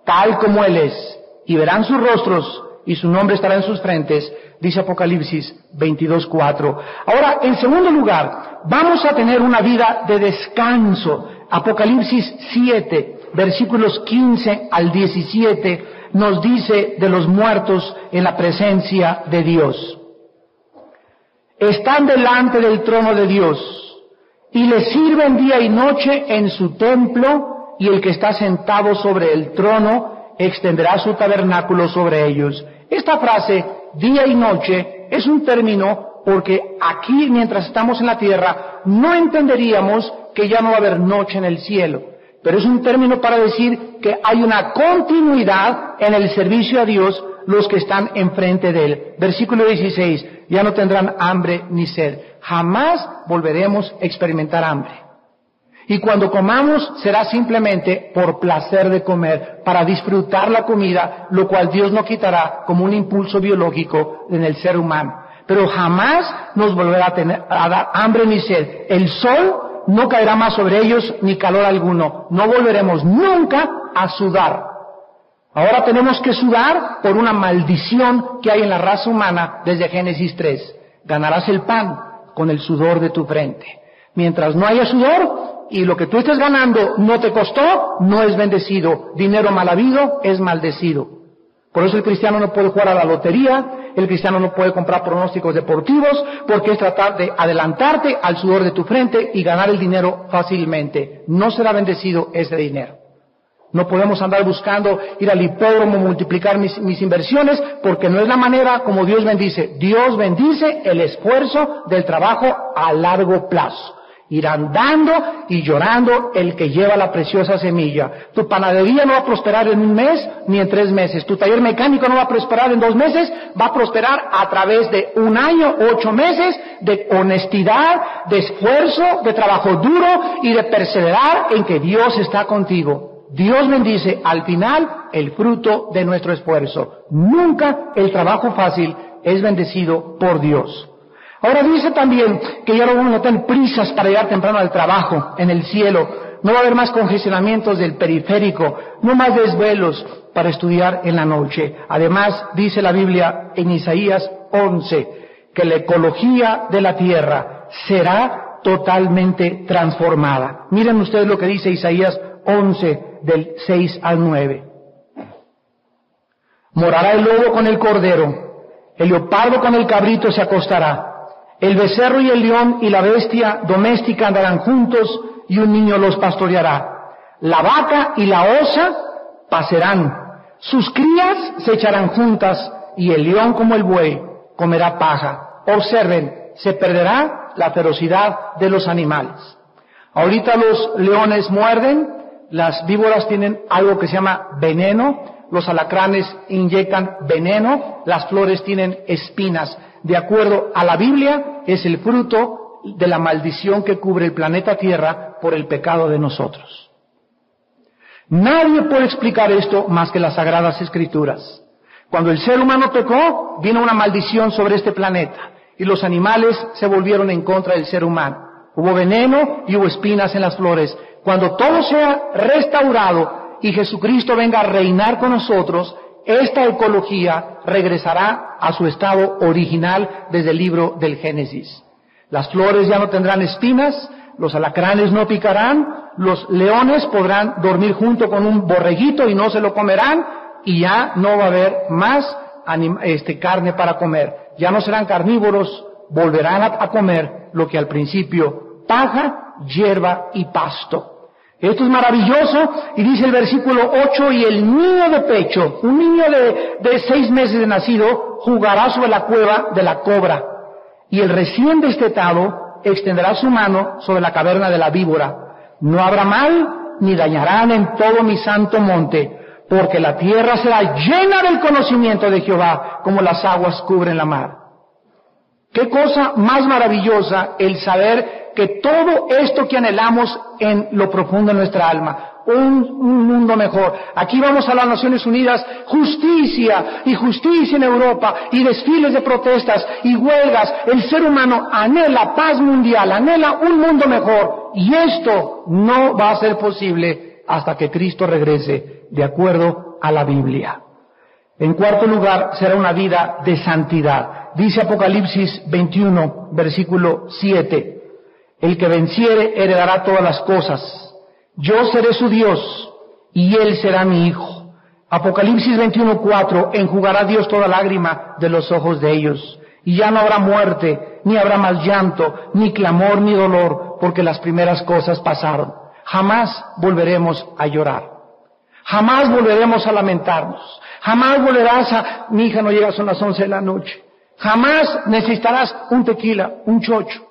tal como Él es, y verán sus rostros, y su nombre estará en sus frentes, dice Apocalipsis 22:4. Ahora, en segundo lugar, vamos a tener una vida de descanso. Apocalipsis 7, versículos 15 al 17, nos dice de los muertos en la presencia de Dios. Están delante del trono de Dios, y le sirven día y noche en su templo, y el que está sentado sobre el trono extenderá su tabernáculo sobre ellos. Esta frase, día y noche, es un término porque aquí, mientras estamos en la tierra, no entenderíamos que ya no va a haber noche en el cielo. Pero es un término para decir que hay una continuidad en el servicio a Dios los que están enfrente de Él. Versículo 16, ya no tendrán hambre ni sed. Jamás volveremos a experimentar hambre. Y cuando comamos será simplemente por placer de comer, para disfrutar la comida, lo cual Dios no quitará como un impulso biológico en el ser humano. Pero jamás nos volverá a dar hambre ni sed. El sol no caerá más sobre ellos ni calor alguno. No volveremos nunca a sudar. Ahora tenemos que sudar por una maldición que hay en la raza humana desde Génesis 3. Ganarás el pan con el sudor de tu frente. Mientras no haya sudor, y lo que tú estés ganando no te costó, no es bendecido. Dinero mal habido es maldecido. Por eso el cristiano no puede jugar a la lotería, el cristiano no puede comprar pronósticos deportivos, porque es tratar de adelantarte al sudor de tu frente y ganar el dinero fácilmente. No será bendecido ese dinero. No podemos andar buscando ir al hipódromo, multiplicar mis inversiones, porque no es la manera como Dios bendice. Dios bendice el esfuerzo del trabajo a largo plazo. Irán dando y llorando el que lleva la preciosa semilla. Tu panadería no va a prosperar en un mes ni en 3 meses. Tu taller mecánico no va a prosperar en 2 meses. Va a prosperar a través de 1 año, 8 meses de honestidad, de esfuerzo, de trabajo duro y de perseverar en que Dios está contigo. Dios bendice al final el fruto de nuestro esfuerzo. Nunca el trabajo fácil es bendecido por Dios. Ahora dice también que ya no vamos a tener prisas para llegar temprano al trabajo en el cielo. No va a haber más congestionamientos del periférico, no más desvelos para estudiar en la noche. Además, dice la Biblia en Isaías 11, que la ecología de la tierra será totalmente transformada. Miren ustedes lo que dice Isaías 11, del 6 al 9. Morará el lobo con el cordero, el leopardo con el cabrito se acostará. El becerro y el león y la bestia doméstica andarán juntos, y un niño los pastoreará. La vaca y la osa pasarán, sus crías se echarán juntas, y el león como el buey comerá paja. Observen, se perderá la ferocidad de los animales. Ahorita los leones muerden, las víboras tienen algo que se llama veneno, los alacranes inyectan veneno, las flores tienen espinas. De acuerdo a la Biblia, es el fruto de la maldición que cubre el planeta Tierra por el pecado de nosotros. Nadie puede explicar esto más que las Sagradas Escrituras. Cuando el ser humano pecó, vino una maldición sobre este planeta, y los animales se volvieron en contra del ser humano. Hubo veneno y hubo espinas en las flores. Cuando todo sea restaurado y Jesucristo venga a reinar con nosotros, esta ecología regresará a su estado original desde el libro del Génesis. Las flores ya no tendrán espinas, los alacranes no picarán, los leones podrán dormir junto con un borreguito y no se lo comerán, y ya no va a haber más carne para comer. Ya no serán carnívoros, volverán a comer lo que al principio: paja, hierba y pasto. Esto es maravilloso, y dice el versículo 8: y el niño de pecho, un niño de 6 meses de nacido, jugará sobre la cueva de la cobra, y el recién destetado extenderá su mano sobre la caverna de la víbora. No habrá mal, ni dañarán en todo mi santo monte, porque la tierra será llena del conocimiento de Jehová, como las aguas cubren la mar. Qué cosa más maravillosa el saber que todo esto que anhelamos en lo profundo de nuestra alma, un mundo mejor. Aquí vamos a las Naciones Unidas, justicia y justicia en Europa, y desfiles de protestas y huelgas. El ser humano anhela paz mundial, anhela un mundo mejor, y esto no va a ser posible hasta que Cristo regrese, de acuerdo a la Biblia. En cuarto lugar, será una vida de santidad. Dice Apocalipsis 21, versículo 7. El que venciere heredará todas las cosas. Yo seré su Dios, y él será mi hijo. Apocalipsis 21:4. Enjugará Dios toda lágrima de los ojos de ellos. Y ya no habrá muerte, ni habrá más llanto, ni clamor, ni dolor, porque las primeras cosas pasaron. Jamás volveremos a llorar. Jamás volveremos a lamentarnos. Jamás volverás mi hija, no llega, son las 11 de la noche. Jamás necesitarás un tequila, un chocho.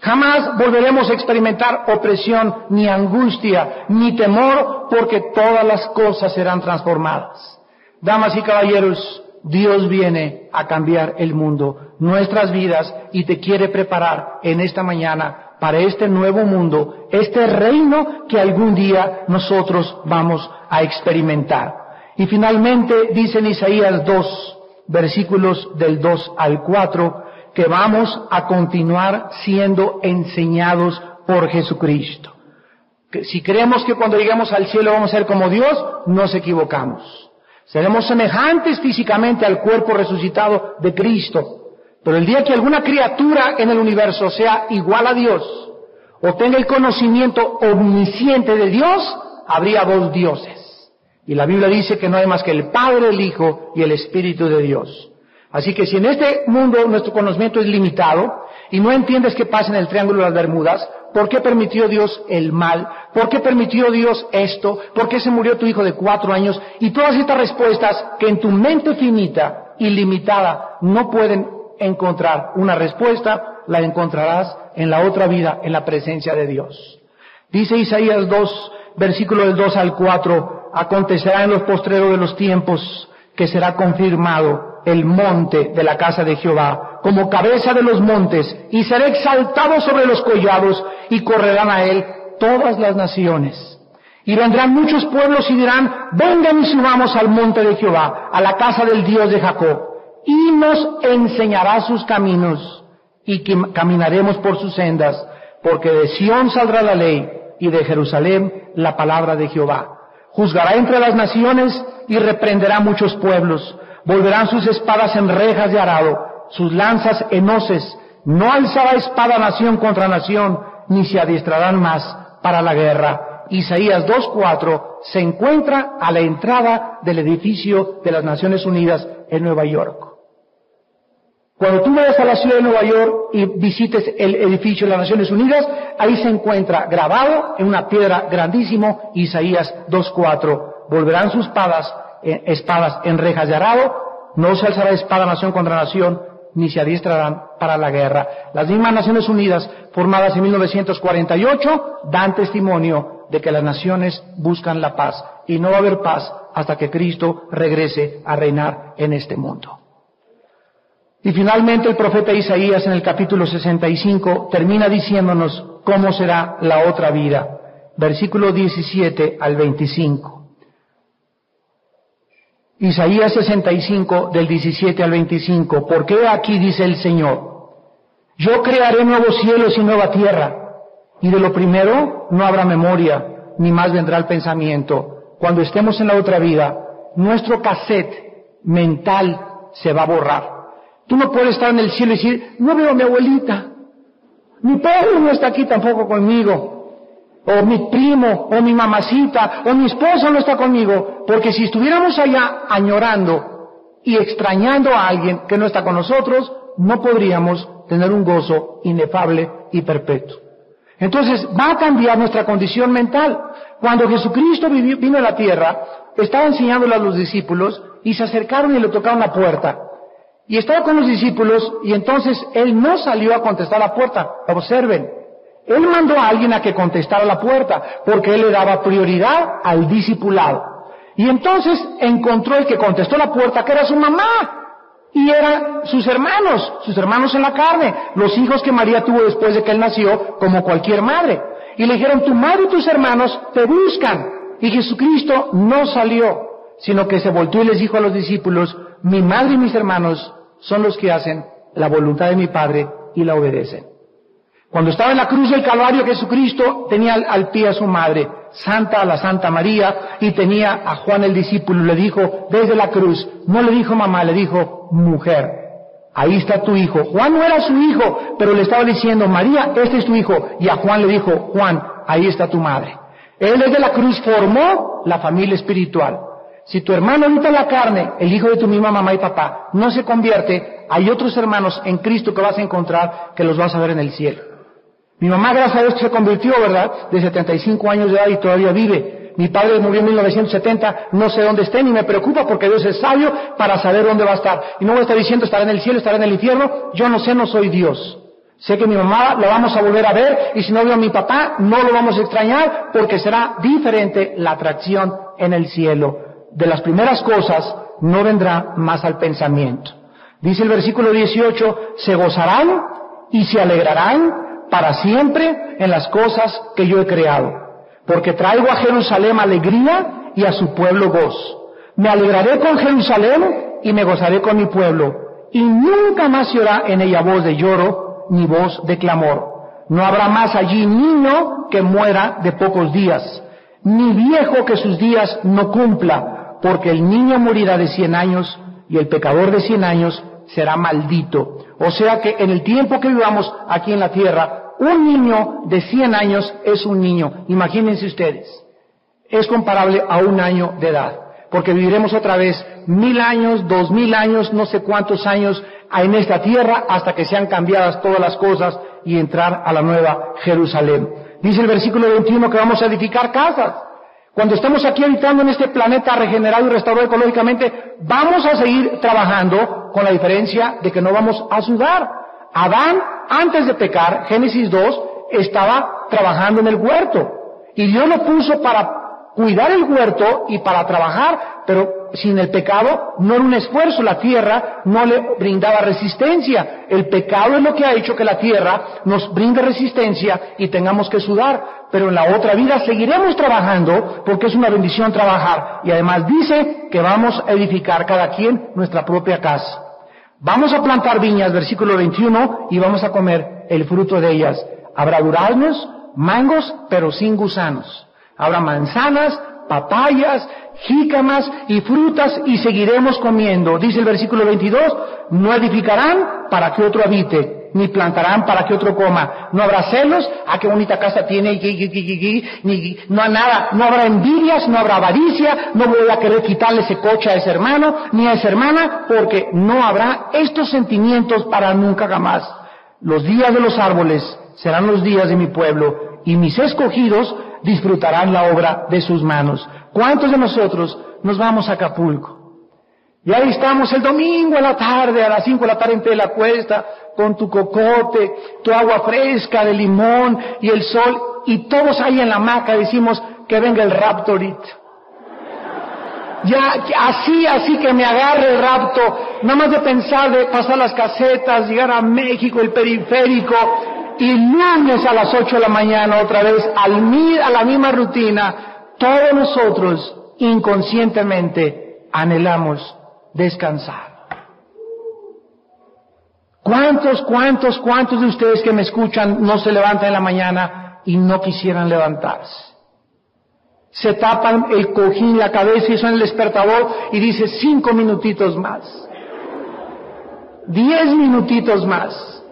Jamás volveremos a experimentar opresión, ni angustia, ni temor, porque todas las cosas serán transformadas. Damas y caballeros, Dios viene a cambiar el mundo, nuestras vidas, y te quiere preparar en esta mañana para este nuevo mundo, este reino que algún día nosotros vamos a experimentar. Y finalmente dice en Isaías 2, versículos del 2 al 4, que vamos a continuar siendo enseñados por Jesucristo. Que si creemos que cuando lleguemos al cielo vamos a ser como Dios, nos equivocamos. Seremos semejantes físicamente al cuerpo resucitado de Cristo. Pero el día que alguna criatura en el universo sea igual a Dios, o tenga el conocimiento omnisciente de Dios, habría 2 dioses. Y la Biblia dice que no hay más que el Padre, el Hijo y el Espíritu de Dios. Así que si en este mundo nuestro conocimiento es limitado y no entiendes qué pasa en el Triángulo de las Bermudas, ¿por qué permitió Dios el mal? ¿Por qué permitió Dios esto? ¿Por qué se murió tu hijo de 4 años? Y todas estas respuestas que en tu mente finita y limitada no pueden encontrar una respuesta, la encontrarás en la otra vida, en la presencia de Dios. Dice Isaías 2, versículo del 2 al 4, acontecerá en los postreros de los tiempos que será confirmado el monte de la casa de Jehová como cabeza de los montes, y será exaltado sobre los collados, y correrán a él todas las naciones. Y vendrán muchos pueblos y dirán: vengan y subamos al monte de Jehová, a la casa del Dios de Jacob, y nos enseñará sus caminos, y caminaremos por sus sendas, porque de Sión saldrá la ley, y de Jerusalén la palabra de Jehová. Juzgará entre las naciones, y reprenderá muchos pueblos. Volverán sus espadas en rejas de arado, sus lanzas en hoces. No alzará espada nación contra nación, ni se adiestrarán más para la guerra. Isaías 2:4 se encuentra a la entrada del edificio de las Naciones Unidas en Nueva York. Cuando tú vayas a la ciudad de Nueva York y visites el edificio de las Naciones Unidas, ahí se encuentra grabado en una piedra grandísimo Isaías 2:4. Volverán sus espadas en rejas de arado, no se alzará espada nación contra nación, ni se adiestrarán para la guerra. Las mismas Naciones Unidas, formadas en 1948, dan testimonio de que las naciones buscan la paz, y no va a haber paz hasta que Cristo regrese a reinar en este mundo. Y finalmente el profeta Isaías en el capítulo 65 termina diciéndonos cómo será la otra vida. Versículo 17 al 25. Isaías 65 del 17 al 25. Porque aquí dice el Señor: yo crearé nuevos cielos y nueva tierra, y de lo primero no habrá memoria, ni más vendrá el pensamiento. Cuando estemos en la otra vida, nuestro cassette mental se va a borrar. Tú no puedes estar en el cielo y decir, no veo a mi abuelita, mi padre no está aquí tampoco conmigo, o mi primo, o mi mamacita, o mi esposo no está conmigo, porque si estuviéramos allá añorando y extrañando a alguien que no está con nosotros, no podríamos tener un gozo inefable y perpetuo. Entonces va a cambiar nuestra condición mental. Cuando Jesucristo vino a la tierra, estaba enseñándole a los discípulos y se acercaron y le tocaron la puerta. Y estaba con los discípulos y entonces Él no salió a contestar la puerta. Observen, Él mandó a alguien a que contestara la puerta porque Él le daba prioridad al discipulado. Y entonces encontró el que contestó la puerta, que era su mamá. Y eran sus hermanos en la carne, los hijos que María tuvo después de que Él nació, como cualquier madre. Y le dijeron, tu madre y tus hermanos te buscan. Y Jesucristo no salió, sino que se volvió y les dijo a los discípulos, mi madre y mis hermanos son los que hacen la voluntad de mi Padre y la obedecen. Cuando estaba en la cruz del Calvario, Jesucristo tenía al pie a su madre, la Santa María, y tenía a Juan el discípulo, le dijo desde la cruz, no le dijo mamá, le dijo mujer, ahí está tu hijo. Juan no era su hijo, pero le estaba diciendo, María, este es tu hijo, y a Juan le dijo, Juan, ahí está tu madre. Él desde la cruz formó la familia espiritual. Si tu hermano ahorita en la carne, el hijo de tu misma mamá y papá, no se convierte, hay otros hermanos en Cristo que vas a encontrar que los vas a ver en el cielo. Mi mamá, gracias a Dios, se convirtió, ¿verdad?, de 75 años de edad y todavía vive. Mi padre murió en 1970, no sé dónde esté, ni me preocupa porque Dios es sabio para saber dónde va a estar. Y no voy a estar diciendo estará en el cielo, estará en el infierno, yo no sé, no soy Dios. Sé que mi mamá la vamos a volver a ver y si no veo a mi papá, no lo vamos a extrañar porque será diferente la atracción en el cielo. De las primeras cosas no vendrá más al pensamiento. Dice el versículo 18, se gozarán y se alegrarán para siempre en las cosas que yo he creado, porque traigo a Jerusalén alegría y a su pueblo gozo. Me alegraré con Jerusalén y me gozaré con mi pueblo, y nunca más se oirá en ella voz de lloro ni voz de clamor. No habrá más allí niño que muera de pocos días, ni viejo que sus días no cumpla, porque el niño morirá de 100 años y el pecador de 100 años será maldito. O sea que en el tiempo que vivamos aquí en la tierra, un niño de 100 años es un niño. Imagínense ustedes, es comparable a un año de edad, porque viviremos otra vez 1000 años, 2000 años, no sé cuántos años en esta tierra hasta que sean cambiadas todas las cosas y entrar a la nueva Jerusalén. Dice el versículo 21 que vamos a edificar casas. Cuando estemos aquí habitando en este planeta regenerado y restaurado ecológicamente, vamos a seguir trabajando con la diferencia de que no vamos a sudar. Adán, antes de pecar, Génesis 2, estaba trabajando en el huerto. Y Dios lo puso para cuidar el huerto y para trabajar, pero sin el pecado no era un esfuerzo, la tierra no le brindaba resistencia. El pecado es lo que ha hecho que la tierra nos brinde resistencia y tengamos que sudar. Pero en la otra vida seguiremos trabajando porque es una bendición trabajar. Y además dice que vamos a edificar cada quien nuestra propia casa. Vamos a plantar viñas, versículo 21, y vamos a comer el fruto de ellas. Habrá duraznos, mangos, pero sin gusanos. Habrá manzanas, papayas, jícamas y frutas y seguiremos comiendo. Dice el versículo 22, no edificarán para que otro habite, ni plantarán para que otro coma. No habrá celos, qué bonita casa tiene, no hay nada, no habrá envidias, no habrá avaricia, no voy a querer quitarle ese coche a ese hermano, ni a esa hermana, porque no habrá estos sentimientos para nunca jamás. Los días de los árboles serán los días de mi pueblo, y mis escogidos disfrutarán la obra de sus manos. ¿Cuántos de nosotros nos vamos a Acapulco? Y ahí estamos el domingo a la tarde, a las 5 de la tarde en pie de la cuesta, con tu cocote, tu agua fresca de limón y el sol, y todos ahí en la hamaca decimos que venga el rapto ahorita. Ya, así que me agarre el rapto, nada más de pensar de pasar las casetas, llegar a México, el periférico, y lunes a las 8 de la mañana otra vez a la misma rutina. Todos nosotros inconscientemente anhelamos descansar. ¿Cuántos de ustedes que me escuchan no se levantan en la mañana y no quisieran levantarse? Se tapan el cojín, la cabeza y suena el despertador y dice 5 minutitos más, 10 minutitos más.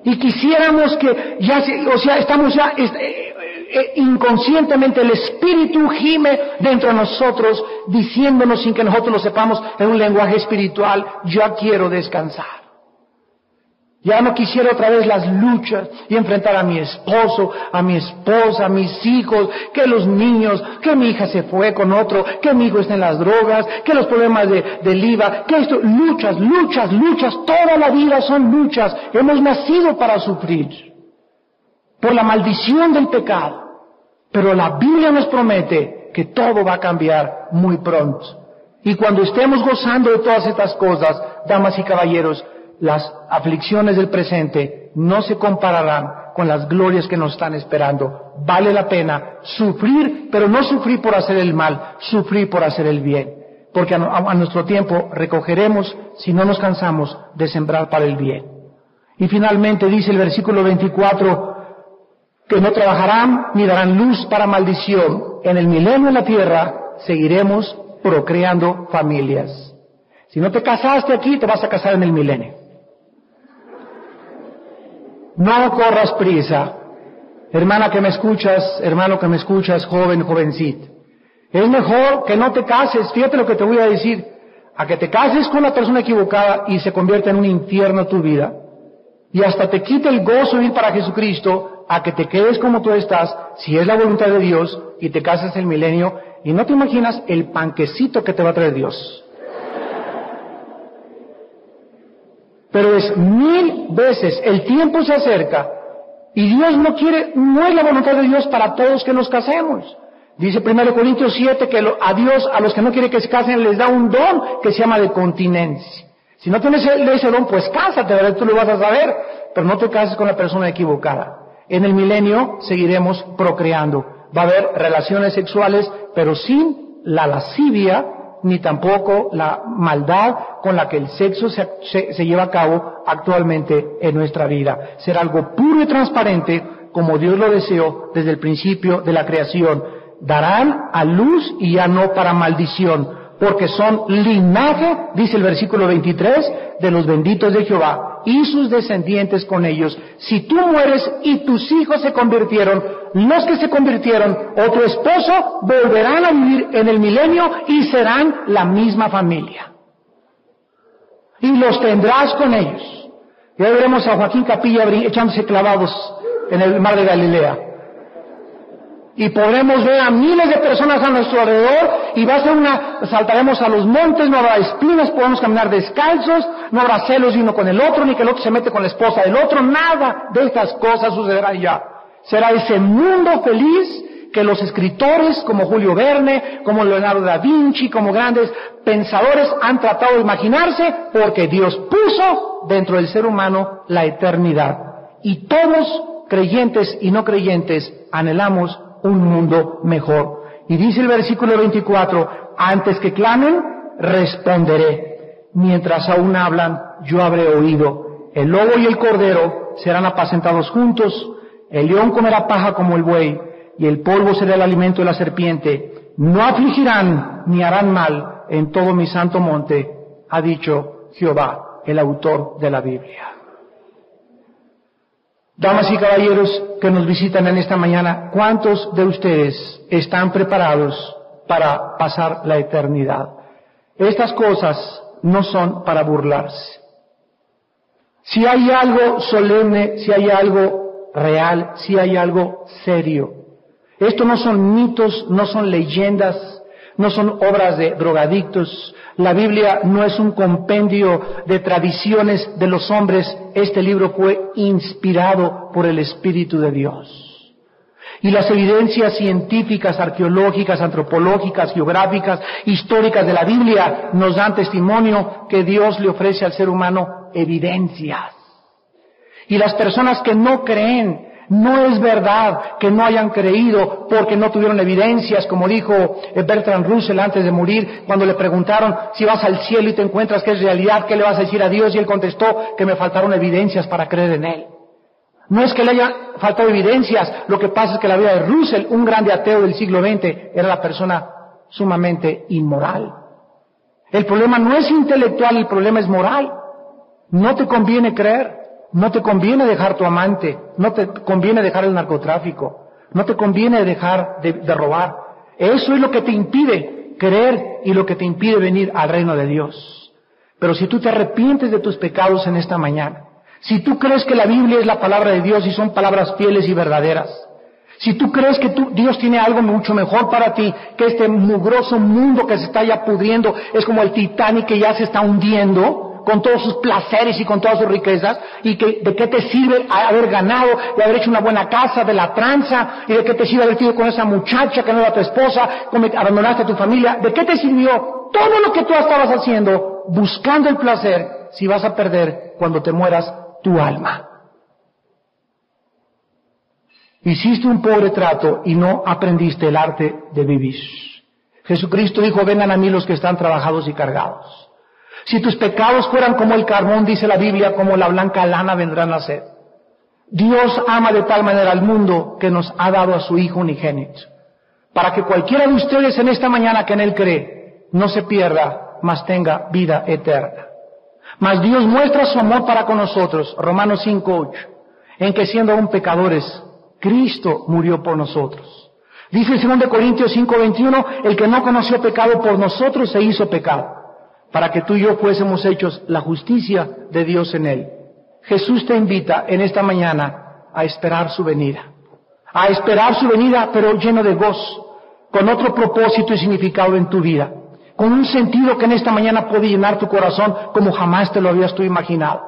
Y quisiéramos que estamos ya inconscientemente el Espíritu gime dentro de nosotros, diciéndonos sin que nosotros lo sepamos en un lenguaje espiritual: ya quiero descansar. Ya no quisiera otra vez las luchas y enfrentar a mi esposo, a mi esposa, a mis hijos, que los niños, que mi hija se fue con otro, que mi hijo está en las drogas, que los problemas del IVA, que esto, luchas, toda la vida son luchas. Hemos nacido para sufrir por la maldición del pecado. Pero la Biblia nos promete que todo va a cambiar muy pronto. Y cuando estemos gozando de todas estas cosas, damas y caballeros, las aflicciones del presente no se compararán con las glorias que nos están esperando. Vale la pena sufrir, pero no sufrir por hacer el mal, sufrir por hacer el bien. Porque a nuestro tiempo recogeremos, si no nos cansamos, de sembrar para el bien. Y finalmente dice el versículo 24, que no trabajarán ni darán luz para maldición. En el milenio en la tierra seguiremos procreando familias. Si no te casaste aquí, te vas a casar en el milenio. No corras prisa, hermana que me escuchas, hermano que me escuchas, joven, jovencito. Es mejor que no te cases, fíjate lo que te voy a decir, a que te cases con la persona equivocada y se convierta en un infierno tu vida, y hasta te quite el gozo de ir para Jesucristo, a que te quedes como tú estás, si es la voluntad de Dios, y te cases en el milenio, y no te imaginas el panquecito que te va a traer Dios. Pero es 1000 veces, el tiempo se acerca, y Dios no es la voluntad de Dios para todos que nos casemos. Dice 1 Corintios 7 que a Dios, a los que no quiere que se casen, les da un don que se llama de continencia. Si no tienes ese don, pues cásate, ¿verdad? Tú lo vas a saber, pero no te cases con la persona equivocada. En el milenio seguiremos procreando. Va a haber relaciones sexuales, pero sin la lascivia, ni tampoco la maldad con la que el sexo se lleva a cabo actualmente en nuestra vida. Será algo puro y transparente, como Dios lo deseó desde el principio de la creación. Darán a luz y ya no para maldición, porque son linaje, dice el versículo 23, de los benditos de Jehová, y sus descendientes con ellos. Si tú mueres y tus hijos se convirtieron, los que se convirtieron, o tu esposo, volverán a vivir en el milenio y serán la misma familia. Y los tendrás con ellos. Ya veremos a Joaquín Capilla echándose clavados en el mar de Galilea. Y podremos ver a miles de personas a nuestro alrededor, y va a ser saltaremos a los montes, no habrá espinas, podemos caminar descalzos, no habrá celos uno con el otro, ni que el otro se mete con la esposa del otro, nada de estas cosas sucederá ya. Será ese mundo feliz que los escritores como Julio Verne, como Leonardo da Vinci, como grandes pensadores han tratado de imaginarse, porque Dios puso dentro del ser humano la eternidad. Y todos, creyentes y no creyentes, anhelamos un mundo mejor. Y dice el versículo 24, antes que clamen, responderé. Mientras aún hablan, yo habré oído. El lobo y el cordero serán apacentados juntos, el león comerá paja como el buey, y el polvo será el alimento de la serpiente. No afligirán ni harán mal en todo mi santo monte, ha dicho Jehová, el autor de la Biblia. Damas y caballeros que nos visitan en esta mañana, ¿cuántos de ustedes están preparados para pasar la eternidad? Estas cosas no son para burlarse. Si hay algo solemne, si hay algo real, si hay algo serio. Esto no son mitos, no son leyendas, no son obras de drogadictos. La Biblia no es un compendio de tradiciones de los hombres. Este libro fue inspirado por el Espíritu de Dios. Y las evidencias científicas, arqueológicas, antropológicas, geográficas, históricas de la Biblia nos dan testimonio que Dios le ofrece al ser humano evidencias. Y las personas que no creen, no es verdad que no hayan creído porque no tuvieron evidencias, como dijo Bertrand Russell antes de morir, cuando le preguntaron si vas al cielo y te encuentras que es realidad, ¿qué le vas a decir a Dios? Y él contestó que me faltaron evidencias para creer en Él. No es que le haya faltado evidencias, lo que pasa es que la vida de Russell, un grande ateo del siglo XX, era la persona sumamente inmoral. El problema no es intelectual, el problema es moral. No te conviene creer, no te conviene dejar tu amante, no te conviene dejar el narcotráfico, no te conviene dejar de robar. Eso es lo que te impide creer y lo que te impide venir al reino de Dios. Pero si tú te arrepientes de tus pecados en esta mañana, si tú crees que la Biblia es la palabra de Dios y son palabras fieles y verdaderas, si tú crees que Dios tiene algo mucho mejor para ti, que este mugroso mundo que se está ya pudriendo es como el Titanic que ya se está hundiendo, con todos sus placeres y con todas sus riquezas, y que de qué te sirve haber ganado, de haber hecho una buena casa, de la tranza, y de qué te sirve haber ido con esa muchacha que no era tu esposa, como abandonaste a tu familia, de qué te sirvió todo lo que tú estabas haciendo, buscando el placer, si vas a perder cuando te mueras tu alma. Hiciste un pobre trato y no aprendiste el arte de vivir. Jesucristo dijo, vengan a mí los que están trabajados y cargados. Si tus pecados fueran como el carbón, dice la Biblia, como la blanca lana vendrán a ser. Dios ama de tal manera al mundo que nos ha dado a su Hijo unigénito, para que cualquiera de ustedes en esta mañana que en Él cree, no se pierda, mas tenga vida eterna. Mas Dios muestra su amor para con nosotros, Romanos 5:8, en que siendo aún pecadores, Cristo murió por nosotros. Dice en 2 Corintios 5:21, el que no conoció pecado por nosotros se hizo pecado, para que tú y yo fuésemos hechos la justicia de Dios en Él. Jesús te invita en esta mañana a esperar su venida. A esperar su venida, pero lleno de gozo, con otro propósito y significado en tu vida, con un sentido que en esta mañana puede llenar tu corazón como jamás te lo habías tú imaginado.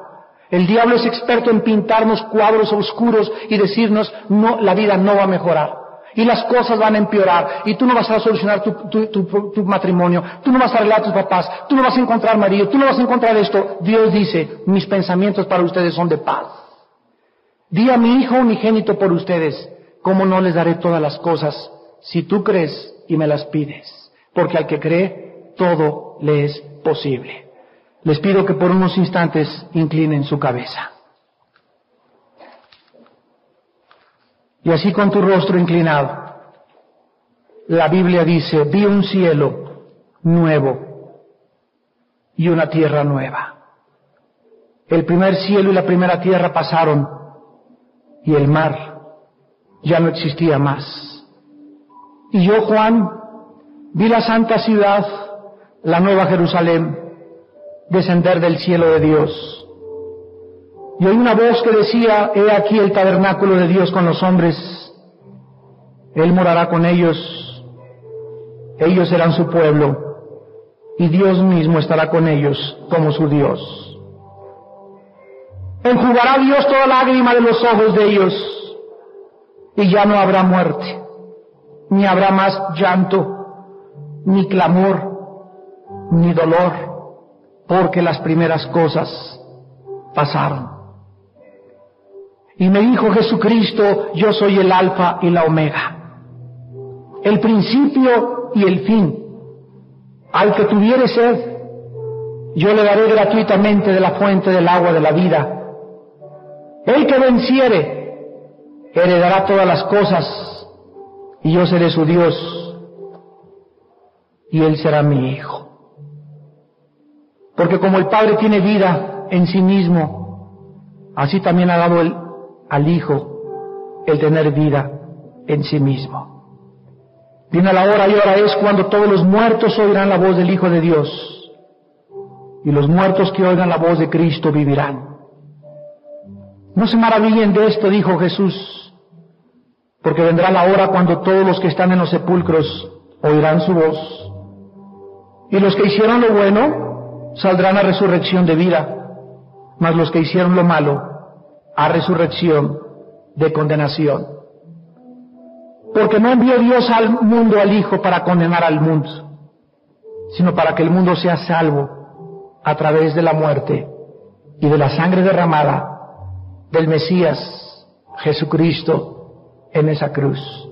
El diablo es experto en pintarnos cuadros oscuros y decirnos, no, la vida no va a mejorar. Y las cosas van a empeorar, y tú no vas a solucionar tu matrimonio, tú no vas a arreglar a tus papás, tú no vas a encontrar marido, tú no vas a encontrar esto. Dios dice, mis pensamientos para ustedes son de paz. Di a mi Hijo unigénito por ustedes, ¿cómo no les daré todas las cosas si tú crees y me las pides? Porque al que cree, todo le es posible. Les pido que por unos instantes inclinen su cabeza. Y así con tu rostro inclinado, la Biblia dice, vi un cielo nuevo y una tierra nueva. El primer cielo y la primera tierra pasaron y el mar ya no existía más. Y yo, Juan, vi la santa ciudad, la nueva Jerusalén, descender del cielo de Dios. Y oí una voz que decía, he aquí el tabernáculo de Dios con los hombres, Él morará con ellos, ellos serán su pueblo, y Dios mismo estará con ellos como su Dios. Enjugará Dios toda lágrima de los ojos de ellos, y ya no habrá muerte, ni habrá más llanto, ni clamor, ni dolor, porque las primeras cosas pasaron. Y me dijo Jesucristo, yo soy el Alfa y la Omega, el principio y el fin. Al que tuviere sed, yo le daré gratuitamente de la fuente del agua de la vida. El que venciere, heredará todas las cosas, y yo seré su Dios, y él será mi hijo. Porque como el Padre tiene vida en sí mismo, así también ha dado al Hijo el tener vida en sí mismo. Viene la hora y hora es cuando todos los muertos oirán la voz del Hijo de Dios, y los muertos que oigan la voz de Cristo vivirán. No se maravillen de esto, dijo Jesús, porque vendrá la hora cuando todos los que están en los sepulcros oirán su voz, y los que hicieron lo bueno saldrán a resurrección de vida, mas los que hicieron lo malo a resurrección de condenación. Porque no envió Dios al mundo al Hijo para condenar al mundo, sino para que el mundo sea salvo a través de la muerte y de la sangre derramada del Mesías Jesucristo en esa cruz.